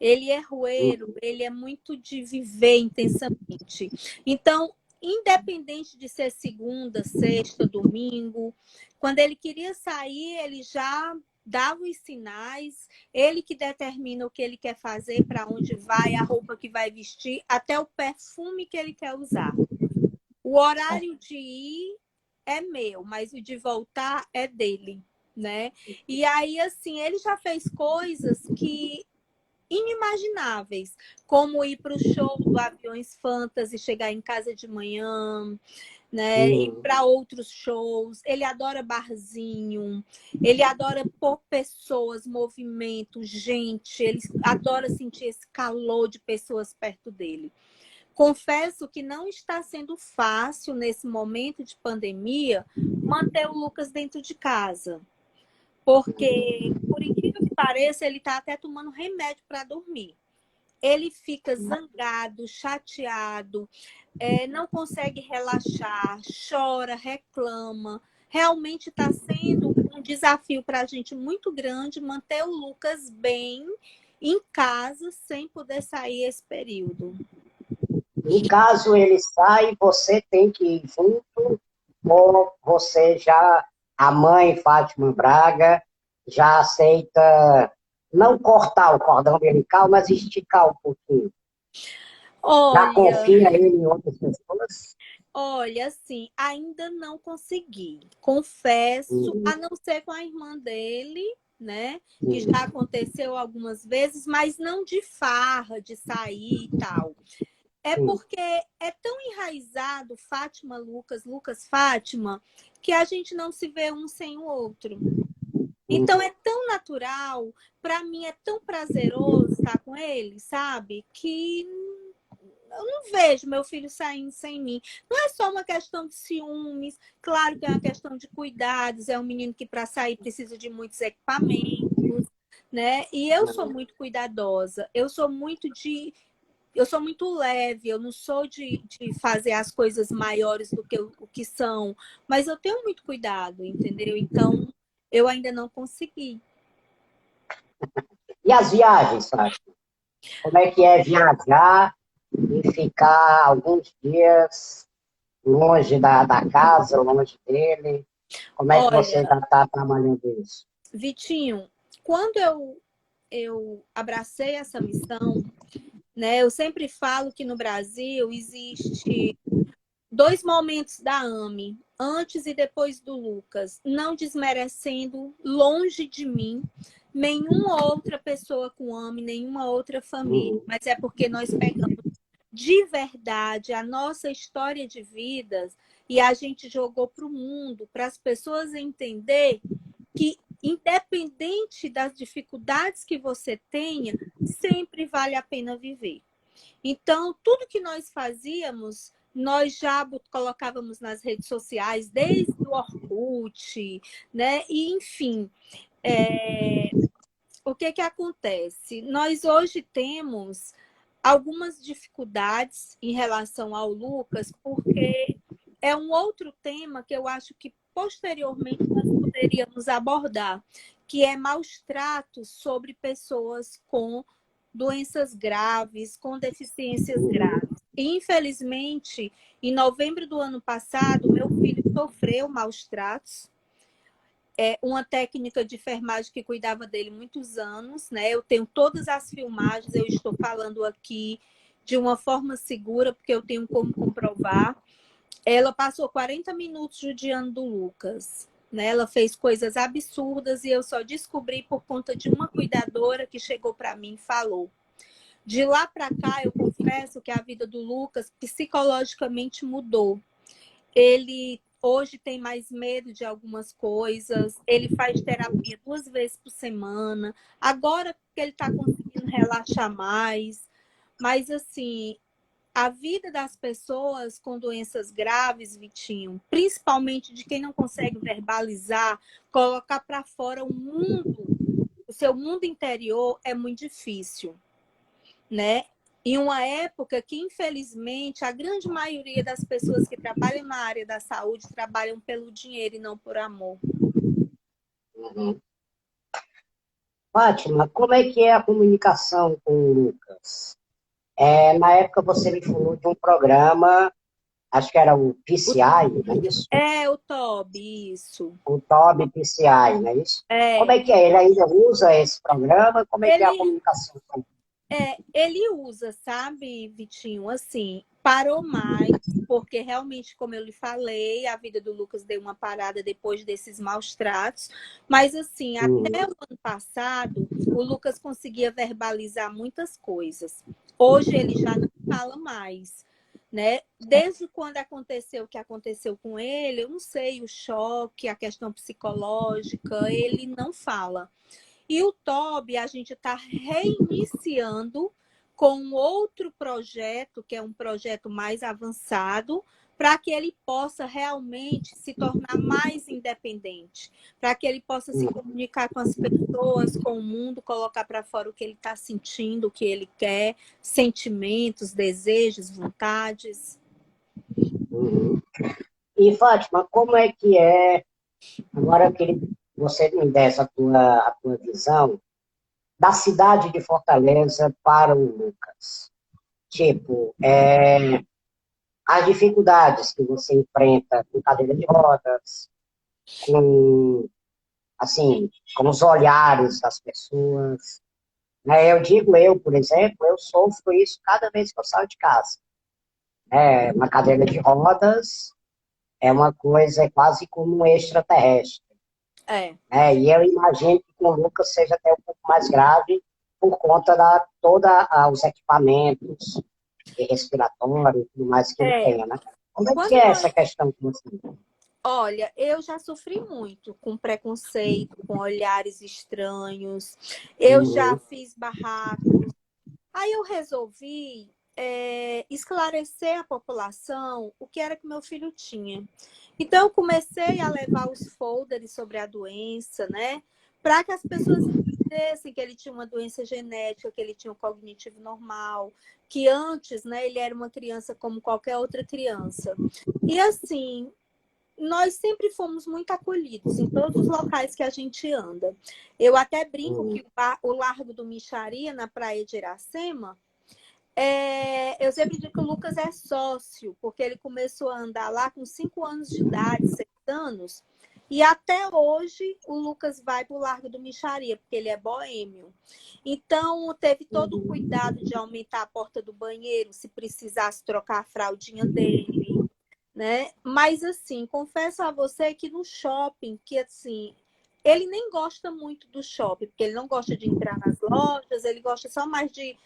[SPEAKER 2] Ele é rueiro, ele é muito de viver intensamente. Então, independente de ser segunda, sexta, domingo, quando ele queria sair, ele já dava os sinais, ele que determina o que ele quer fazer, para onde vai, a roupa que vai vestir, até o perfume que ele quer usar. O horário de ir é meu, mas o de voltar é dele, né? E aí, assim, ele já fez coisas que inimagináveis, como ir para o show do Aviões Fantasy, chegar em casa de manhã, né? Ir para outros shows. Ele adora barzinho, ele adora pôr pessoas, movimento, gente, ele adora sentir esse calor de pessoas perto dele. Confesso que não está sendo fácil nesse momento de pandemia manter o Lucas dentro de casa. Porque, por incrível que pareça, ele está até tomando remédio para dormir. Ele fica zangado, chateado, não consegue relaxar, chora, reclama. Realmente está sendo um desafio para a gente muito grande manter o Lucas bem em casa sem poder sair esse período.
[SPEAKER 1] No caso, ele sai, você tem que ir junto, ou você já, a mãe Fátima Braga, já aceita não cortar o cordão umbilical, mas esticar um pouquinho. Já
[SPEAKER 2] Olha,
[SPEAKER 1] confia ele em outras pessoas?
[SPEAKER 2] olha, assim, ainda não consegui. Confesso,
[SPEAKER 1] Uhum,
[SPEAKER 2] a não ser com a irmã dele, né? Que
[SPEAKER 1] uhum,
[SPEAKER 2] já aconteceu algumas vezes, mas não de farra, de sair e tal. É
[SPEAKER 1] uhum,
[SPEAKER 2] porque é tão enraizado Fátima, Lucas, Lucas, Fátima, que a gente não se vê um sem o outro. Então
[SPEAKER 1] uhum.
[SPEAKER 2] é tão natural, para mim é tão prazeroso estar com ele, sabe? Que eu não vejo meu filho saindo sem mim. Não é só uma questão de ciúmes, claro que é uma questão de cuidados, é um menino que para sair precisa de muitos equipamentos, né? E eu sou muito cuidadosa, eu sou muito leve, eu não sou de fazer as coisas maiores do que o que são, mas eu tenho muito cuidado, entendeu? Então, eu ainda não consegui.
[SPEAKER 1] E as viagens, Fátima? Como é que é viajar e ficar alguns dias longe da casa, longe dele? Como é que você
[SPEAKER 2] Olha,
[SPEAKER 1] ainda está trabalhando isso?
[SPEAKER 2] Vitinho, quando eu abracei essa missão, né? Eu sempre falo que no Brasil existe dois momentos da AME, antes e depois do Lucas, não desmerecendo longe de mim nenhuma outra pessoa com AME, nenhuma outra família,
[SPEAKER 1] Uhum,
[SPEAKER 2] mas é porque nós pegamos de verdade a nossa história de vidas e a gente jogou para o mundo, para as pessoas entender que independente das dificuldades que você tenha, sempre vale a pena viver. Então, tudo que nós fazíamos, nós já colocávamos nas redes sociais, desde o Orkut, né? E, enfim, o que que acontece? Nós hoje temos algumas dificuldades em relação ao Lucas, porque é um outro tema que eu acho que posteriormente nós poderíamos abordar, que é maus tratos sobre pessoas com doenças graves, com deficiências
[SPEAKER 1] uhum,
[SPEAKER 2] graves. E, infelizmente, em novembro do ano passado, meu filho sofreu maus tratos. É uma técnica de enfermagem que cuidava dele muitos anos, né? Eu tenho todas as filmagens, eu estou falando aqui de uma forma segura, porque eu tenho como comprovar. Ela passou 40 minutos judiando do Lucas. Né? Ela fez coisas absurdas e eu só descobri por conta de uma cuidadora que chegou para mim e falou. De lá para cá, eu confesso que a vida do Lucas psicologicamente mudou. Ele hoje tem mais medo de algumas coisas, ele faz terapia 2 vezes por semana, agora que ele está conseguindo relaxar mais, mas assim, a vida das pessoas com doenças graves, Vitinho, principalmente de quem não consegue verbalizar, colocar para fora o mundo, o seu mundo interior é muito difícil, né? Em uma época que, infelizmente, a grande maioria das pessoas que trabalham na área da saúde trabalham pelo dinheiro e não por amor.
[SPEAKER 1] uhum. Fátima, como é que é a comunicação com o Lucas? Na época você me falou de um programa, acho que era o PCI, não é isso?
[SPEAKER 2] O Toby, isso.
[SPEAKER 1] O TOB PCI, não é isso? Como
[SPEAKER 2] É,
[SPEAKER 1] é que é? Ele ainda usa esse programa? Como é que é a
[SPEAKER 2] ele,
[SPEAKER 1] comunicação com ele?
[SPEAKER 2] ele usa, sabe, Vitinho, assim, parou mais, porque realmente, como eu lhe falei, a vida do Lucas deu uma parada depois desses maus tratos. Mas, assim, até
[SPEAKER 1] Uhum,
[SPEAKER 2] o ano passado, o Lucas conseguia verbalizar muitas coisas. Hoje ele já não fala mais, né? Desde quando aconteceu o que aconteceu com ele, eu não sei, o choque, a questão psicológica, ele não fala. E o Toby, a gente está reiniciando com outro projeto, que é um projeto mais avançado, para que ele possa realmente se tornar mais independente, para que ele possa se
[SPEAKER 1] uhum,
[SPEAKER 2] comunicar com as pessoas, com o mundo, colocar para fora o que ele está sentindo, o que ele quer, sentimentos, desejos, vontades.
[SPEAKER 1] uhum. E, Fátima, como é que é, agora que você me desse a tua visão, da cidade de Fortaleza para o Lucas. Tipo, as dificuldades que você enfrenta com cadeira de rodas, com, assim, com os olhares das pessoas. Né? Eu, por exemplo, eu sofro isso cada vez que eu saio de casa. Uma cadeira de rodas é uma coisa quase como um extraterrestre.
[SPEAKER 2] É.
[SPEAKER 1] E eu imagino que com o Lucas seja até um pouco mais grave por conta da toda os equipamentos respiratórios e tudo mais que ele
[SPEAKER 2] É.
[SPEAKER 1] tenha, né? Como é que
[SPEAKER 2] Quando
[SPEAKER 1] é
[SPEAKER 2] nós
[SPEAKER 1] essa questão com você?
[SPEAKER 2] Olha, eu já sofri muito com preconceito, com olhares estranhos. Eu já
[SPEAKER 1] Uhum,
[SPEAKER 2] fiz barracos. Aí eu resolvi esclarecer a população o que era que meu filho tinha. Então eu comecei a levar os folders sobre a doença, né? Para que as pessoas entendessem que ele tinha uma doença genética, que ele tinha um cognitivo normal, que antes, né, ele era uma criança como qualquer outra criança. E assim, nós sempre fomos muito acolhidos em todos os locais que a gente anda. Eu até brinco
[SPEAKER 1] uhum,
[SPEAKER 2] que o Largo do Micharia, na praia de Iracema, eu sempre digo que o Lucas é sócio, porque ele começou a andar lá com 5 anos de idade, 6 anos, e até hoje o Lucas vai para o Largo do Micharia, porque ele é boêmio. Então, teve todo o
[SPEAKER 1] uhum.
[SPEAKER 2] cuidado de aumentar a porta do banheiro, se precisasse trocar a fraldinha dele, né? Mas assim, confesso a você que no shopping, que assim, ele nem gosta muito do shopping, porque ele não gosta de entrar nas lojas, ele gosta só mais de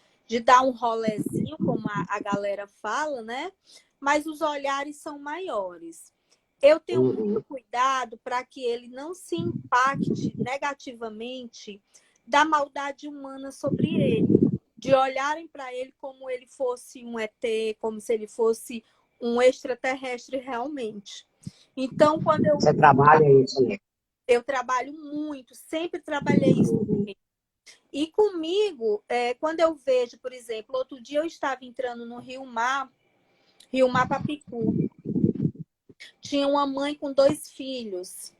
[SPEAKER 2] dar um rolezinho, como a galera fala, né? Mas os olhares são maiores. Eu tenho muito
[SPEAKER 1] Uhum.
[SPEAKER 2] cuidado para que ele não se impacte negativamente da maldade humana sobre ele, de olharem para ele como ele fosse um ET, como se ele fosse um extraterrestre realmente. Então, quando
[SPEAKER 1] Você trabalha isso, né?
[SPEAKER 2] eu trabalho muito, sempre trabalhei isso.
[SPEAKER 1] Uhum,
[SPEAKER 2] E comigo, quando eu vejo, por exemplo, outro dia eu estava entrando no Rio Mar Papicu. Tinha uma mãe com 2 filhos.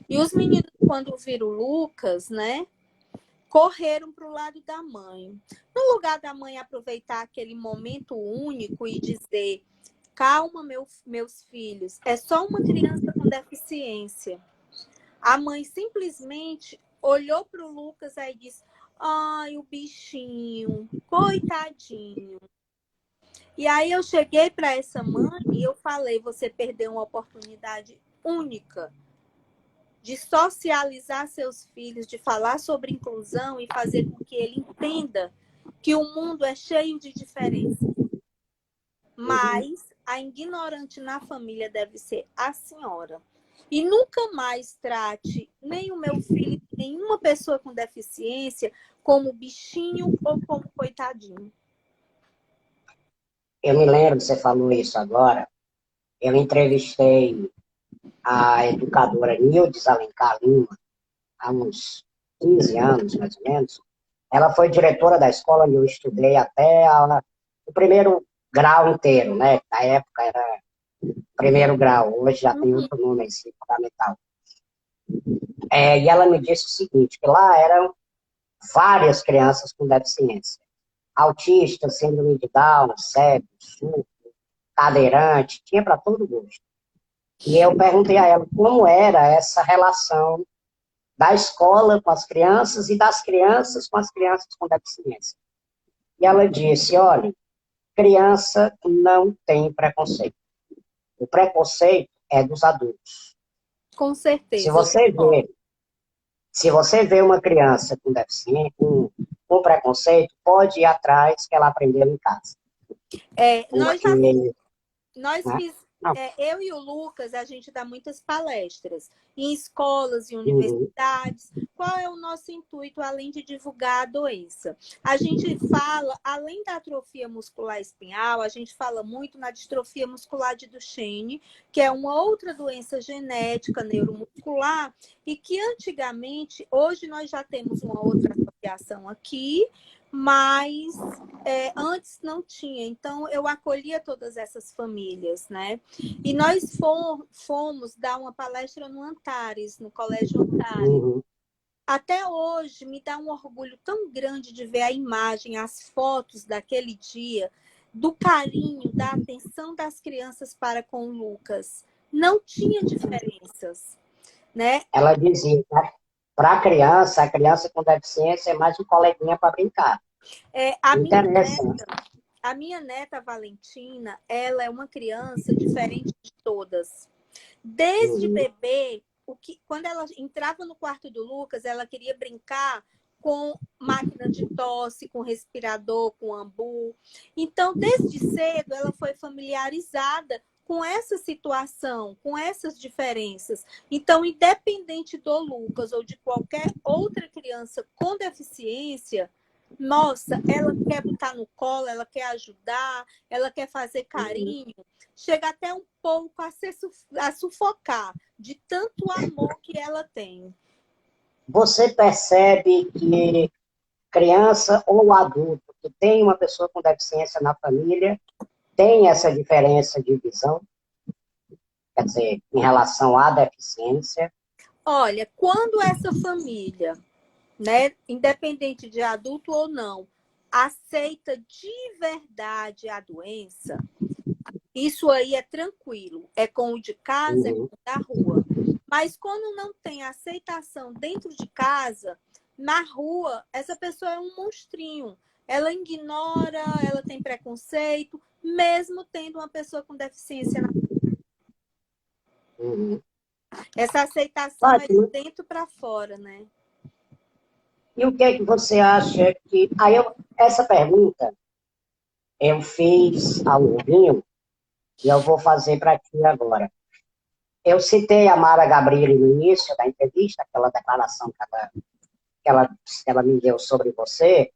[SPEAKER 2] E os meninos, quando viram o Lucas, né, correram para o lado da mãe. No lugar da mãe aproveitar aquele momento único e dizer: calma, meus filhos, é só uma criança com deficiência. A mãe simplesmente olhou para o Lucas e disse: ai, o bichinho, coitadinho. E aí eu cheguei para essa mãe e eu falei: você perdeu uma oportunidade única de socializar seus filhos, de falar sobre inclusão e fazer com que ele entenda que o mundo é cheio de diferenças.
[SPEAKER 1] uhum.
[SPEAKER 2] Mas a ignorante na família deve ser a senhora. E nunca mais trate nem o meu filho, nenhuma pessoa com deficiência, como bichinho ou como coitadinho.
[SPEAKER 1] Eu me lembro, você falou isso agora, eu entrevistei a educadora Nildes Alencar Lima, há uns 15 anos, mais ou menos. Ela foi diretora da escola onde eu estudei até o primeiro grau inteiro, né? Na época era primeiro grau, hoje já tem
[SPEAKER 2] Uhum.
[SPEAKER 1] outro nome, ensino fundamental. E ela me disse o seguinte, que lá eram várias crianças com deficiência. Autista, síndrome de Down, cego, surdo, cadeirante, tinha para todo gosto. E eu perguntei a ela como era essa relação da escola com as crianças e das crianças com as crianças com deficiência. E ela disse, olha, criança não tem preconceito. O preconceito é dos adultos.
[SPEAKER 2] Com
[SPEAKER 1] Se
[SPEAKER 2] certeza, eu
[SPEAKER 1] você
[SPEAKER 2] concordo.
[SPEAKER 1] vê, se você vê uma criança com deficiência, com preconceito, pode ir atrás que ela aprendeu em casa.
[SPEAKER 2] Nós
[SPEAKER 1] Porque,
[SPEAKER 2] já Nós
[SPEAKER 1] né?
[SPEAKER 2] fiz,
[SPEAKER 1] Não.
[SPEAKER 2] eu e o Lucas, a gente dá muitas palestras em escolas e
[SPEAKER 1] Uhum,
[SPEAKER 2] universidades. Qual é o nosso intuito, além de divulgar a doença? A gente fala, além da atrofia muscular espinhal, a gente fala muito na distrofia muscular de Duchenne, que é uma outra doença genética neuromuscular, e que antigamente, hoje nós já temos uma outra associação aqui, mas antes não tinha. Então, eu acolhia todas essas famílias, né? E nós fomos dar uma palestra no Antares, no Colégio Antares.
[SPEAKER 1] uhum.
[SPEAKER 2] até hoje me dá um orgulho tão grande de ver a imagem, as fotos daquele dia, do carinho, da atenção das crianças para com o Lucas. Não tinha diferenças, né?
[SPEAKER 1] Ela dizia, para a criança com deficiência é mais um coleguinha para brincar.
[SPEAKER 2] É,
[SPEAKER 1] Interessante.
[SPEAKER 2] a minha neta Valentina, ela é uma criança diferente de todas. Desde
[SPEAKER 1] Uhum.
[SPEAKER 2] bebê, quando ela entrava no quarto do Lucas, ela queria brincar com máquina de tosse, com respirador, com ambu. Então, desde cedo, ela foi familiarizada com essa situação, com essas diferenças. Então, independente do Lucas ou de qualquer outra criança com deficiência, nossa, ela quer botar no colo, ela quer ajudar, ela quer fazer carinho, chega até um pouco a sufocar de tanto amor que ela tem.
[SPEAKER 1] Você percebe que criança ou adulto que tem uma pessoa com deficiência na família tem essa diferença de visão, quer dizer, em relação à deficiência?
[SPEAKER 2] Olha, quando essa família, né, independente de adulto ou não, aceita de verdade a doença, isso aí é tranquilo, é com o de casa, é com
[SPEAKER 1] Uhum.
[SPEAKER 2] o da rua. Mas quando não tem aceitação dentro de casa, na rua, essa pessoa é um monstrinho. Ela ignora, ela tem preconceito, mesmo tendo uma pessoa com deficiência.
[SPEAKER 1] Uhum.
[SPEAKER 2] Essa aceitação é de
[SPEAKER 1] Fátima,
[SPEAKER 2] dentro para fora, né?
[SPEAKER 1] e o que é que você acha que... essa pergunta eu fiz ao Rubinho e eu vou fazer para ti agora. Eu citei a Mara Gabrilli no início da entrevista, aquela declaração que ela me deu sobre você.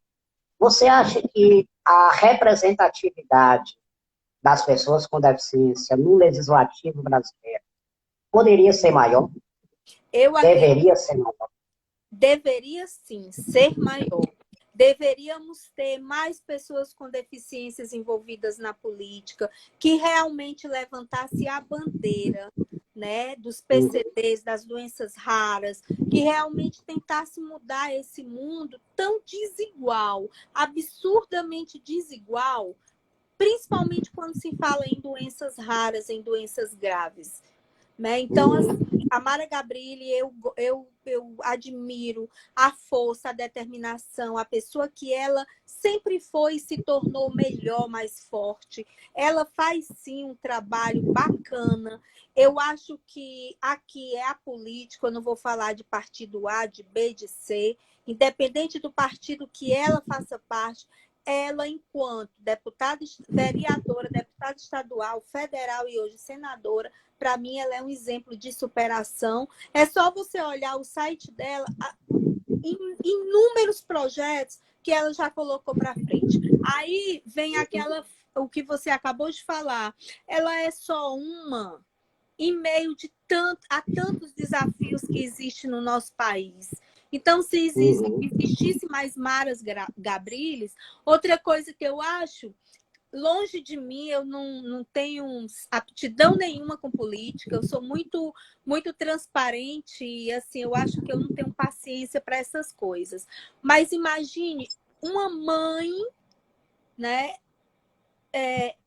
[SPEAKER 1] Você acha que a representatividade das pessoas com deficiência no legislativo brasileiro poderia ser maior?
[SPEAKER 2] Eu acredito
[SPEAKER 1] Deveria ser maior?
[SPEAKER 2] deveria sim ser maior. Deveríamos ter mais pessoas com deficiências envolvidas na política, que realmente levantasse a bandeira, né, dos
[SPEAKER 1] Uhum.
[SPEAKER 2] PCDs, das doenças raras, que realmente tentasse mudar esse mundo tão desigual, absurdamente desigual, principalmente quando se fala em doenças raras, em doenças graves. Né? Então, assim,
[SPEAKER 1] Uhum.
[SPEAKER 2] a Mara Gabrilli, eu admiro a força, a determinação, a pessoa que ela sempre foi e se tornou melhor, mais forte. Ela faz, sim, um trabalho bacana. Eu acho que aqui é a política, eu não vou falar de partido A, de B, de C, independente do partido que ela faça parte, ela, enquanto deputada, vereadora, deputada estadual, federal e hoje senadora, para mim, ela é um exemplo de superação. É só você olhar o site dela, inúmeros projetos que ela já colocou para frente. Aí vem o que você acabou de falar. Ela é só uma em meio a tantos desafios que existem no nosso país. Então, se
[SPEAKER 1] Uhum.
[SPEAKER 2] existisse mais Maras Gabriles, outra coisa que eu acho longe de mim, eu não tenho aptidão nenhuma com política, eu sou muito transparente e assim, eu acho que eu não tenho paciência para essas coisas. Mas imagine uma mãe, né,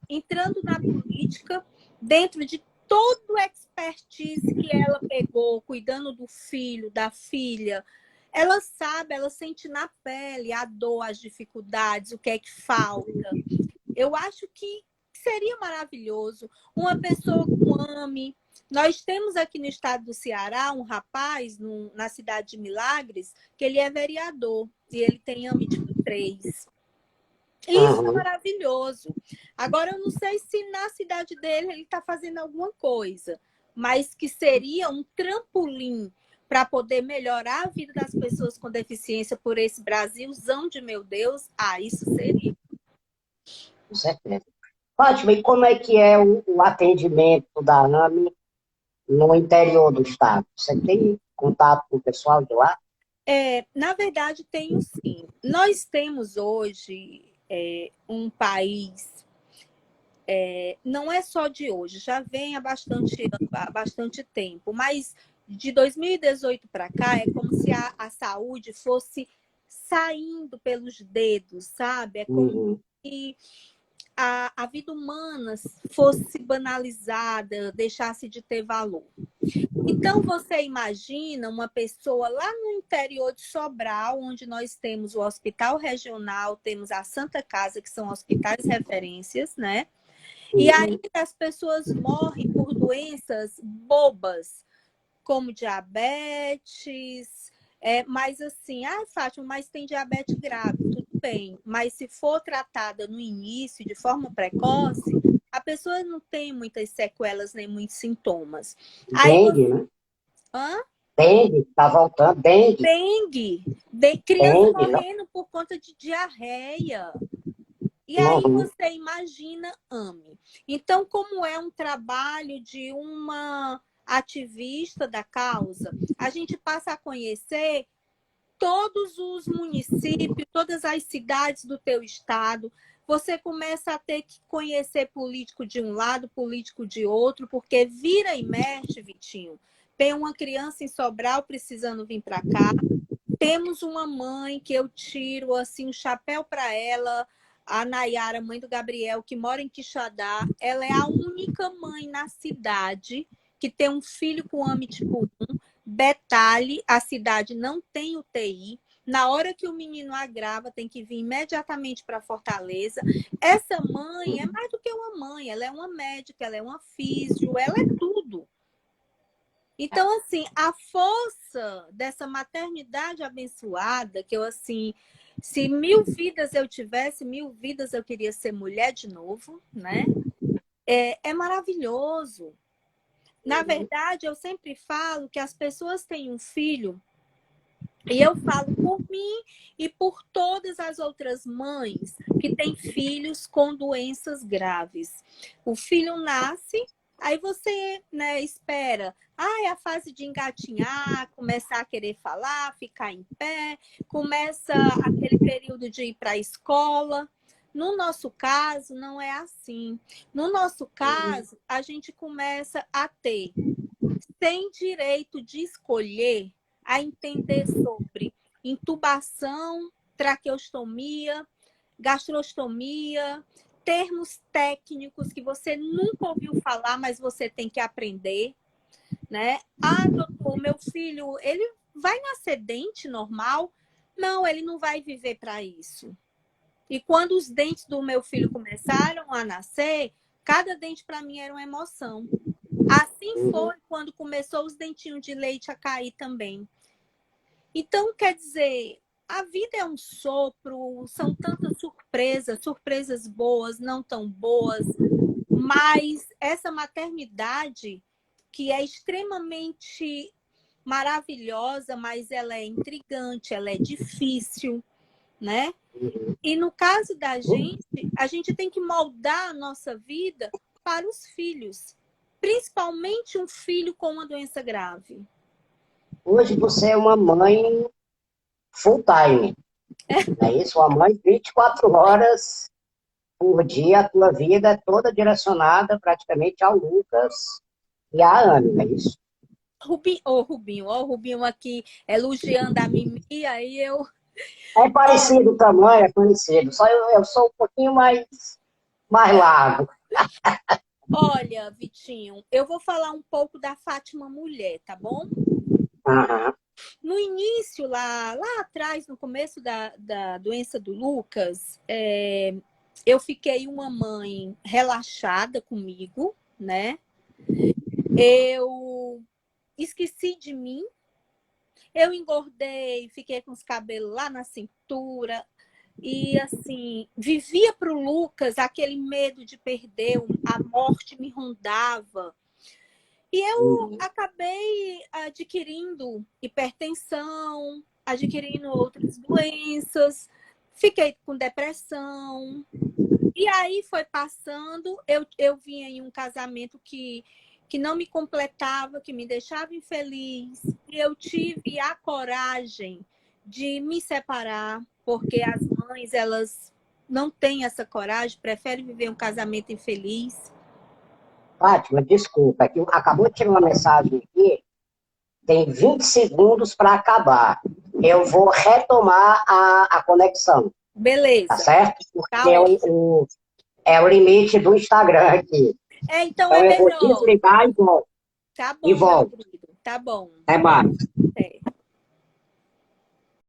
[SPEAKER 2] entrando na política dentro de todo o expertise que ela pegou, cuidando do filho, da filha. Ela sabe, ela sente na pele a dor, as dificuldades, o que é que falta. Eu acho que seria maravilhoso uma pessoa com AME. Nós temos aqui no estado do Ceará um rapaz, na cidade de Milagres, que ele é vereador e ele tem AME tipo 3. Isso é
[SPEAKER 1] Uhum.
[SPEAKER 2] maravilhoso. Agora, eu não sei se na cidade dele ele está fazendo alguma coisa, mas que seria um trampolim para poder melhorar a vida das pessoas com deficiência por esse Brasilzão de meu Deus. Ah, isso seria.
[SPEAKER 1] Com certeza. Fátima, e como é que é o atendimento da AME no interior do estado? Você tem contato com o pessoal de lá?
[SPEAKER 2] Na verdade, tenho sim. Nós temos hoje um país, não é só de hoje, já vem há bastante tempo, mas de 2018 para cá, é como se a saúde fosse saindo pelos dedos, sabe? É como se a vida humana fosse banalizada, deixasse de ter valor. Então, você imagina uma pessoa lá no interior de Sobral, onde nós temos o Hospital Regional, temos a Santa Casa, que são hospitais referências, né? E aí as pessoas morrem por doenças bobas, como diabetes, mas assim, Fátima, mas tem diabetes grave, tudo bem. Mas se for tratada no início, de forma precoce, a pessoa não tem muitas sequelas nem muitos sintomas. Aí
[SPEAKER 1] Dengue,
[SPEAKER 2] você...
[SPEAKER 1] né?
[SPEAKER 2] Hã?
[SPEAKER 1] Dengue, tá voltando, dengue.
[SPEAKER 2] Dengue. Criança
[SPEAKER 1] Dengue, né?
[SPEAKER 2] morrendo por conta de diarreia. E aí
[SPEAKER 1] Uhum.
[SPEAKER 2] você imagina AME. Então, como é um trabalho de uma ativista da causa, a gente passa a conhecer todos os municípios, todas as cidades do teu estado. Você começa a ter que conhecer político de um lado, político de outro, porque vira e mexe, Vitinho. Tem uma criança em Sobral precisando vir para cá. Temos uma mãe que eu tiro assim o chapéu para ela, a Nayara, mãe do Gabriel, que mora em Quixadá. Ela é a única mãe na cidade que tem um filho com AME tipo 1. Detalhe, a cidade não tem UTI. Na hora que o menino agrava, tem que vir imediatamente para Fortaleza. Essa mãe é mais do que uma mãe, ela é uma médica, ela é uma físio, ela é tudo. Então, assim, a força dessa maternidade abençoada, que eu, assim, se 1000 vidas eu tivesse, 1000 vidas eu queria ser mulher de novo, né? É maravilhoso. Na verdade, eu sempre falo que as pessoas têm um filho, e eu falo por mim e por todas as outras mães que têm filhos com doenças graves. O filho nasce, aí você, né, espera. É a fase de engatinhar, começar a querer falar, ficar em pé, começa aquele período de ir para a escola. No nosso caso, não é assim. No nosso caso, a gente começa a ter, sem direito de escolher, a entender sobre intubação, traqueostomia, gastrostomia, termos técnicos que você nunca ouviu falar, mas você tem que aprender, né? Doutor, meu filho, ele vai nascer dente normal? Não, ele não vai viver para isso. E quando os dentes do meu filho começaram a nascer, cada dente para mim era uma emoção. Assim foi quando começou os dentinhos de leite a cair também. Então, quer dizer, a vida é um sopro, são tantas surpresas, surpresas boas, não tão boas, mas essa maternidade, que é extremamente maravilhosa, mas ela é intrigante, ela é difícil, né? E no caso da gente, a gente tem que moldar a nossa vida para os filhos, principalmente um filho com uma doença grave.
[SPEAKER 1] Hoje você é uma mãe full time, não é isso? Uma mãe 24 horas por dia, a tua vida é toda direcionada praticamente ao Lucas e à Anne, não é isso?
[SPEAKER 2] O Rubinho aqui elogiando a Mimi, aí eu...
[SPEAKER 1] É parecido o tamanho, é parecido, só eu sou um pouquinho mais largo.
[SPEAKER 2] Olha, Vitinho, eu vou falar um pouco da Fátima mulher, tá bom?
[SPEAKER 1] Aham.
[SPEAKER 2] No início, lá atrás, no começo da doença do Lucas, eu fiquei uma mãe relaxada comigo, né? Eu esqueci de mim, eu engordei, fiquei com os cabelos lá na cintura, e assim, vivia para o Lucas aquele medo de perder, a morte me rondava. E eu acabei adquirindo hipertensão, adquirindo outras doenças, fiquei com depressão. E aí foi passando, eu vinha em um casamento que não me completava, que me deixava infeliz. E eu tive a coragem de me separar, porque as mães, elas não têm essa coragem, preferem viver um casamento infeliz.
[SPEAKER 1] Fátima, desculpa, é que acabou de chegar uma mensagem aqui tem 20 segundos para acabar. Eu vou retomar a conexão, tá
[SPEAKER 2] Beleza.
[SPEAKER 1] certo?
[SPEAKER 2] Tá
[SPEAKER 1] Porque
[SPEAKER 2] ótimo.
[SPEAKER 1] é o limite do Instagram aqui.
[SPEAKER 2] Então
[SPEAKER 1] Então
[SPEAKER 2] é
[SPEAKER 1] eu vou
[SPEAKER 2] melhor.
[SPEAKER 1] desligar e volto.
[SPEAKER 2] Tá
[SPEAKER 1] E
[SPEAKER 2] bom, meu
[SPEAKER 1] volto.
[SPEAKER 2] querido. Tá bom.
[SPEAKER 1] Até mais.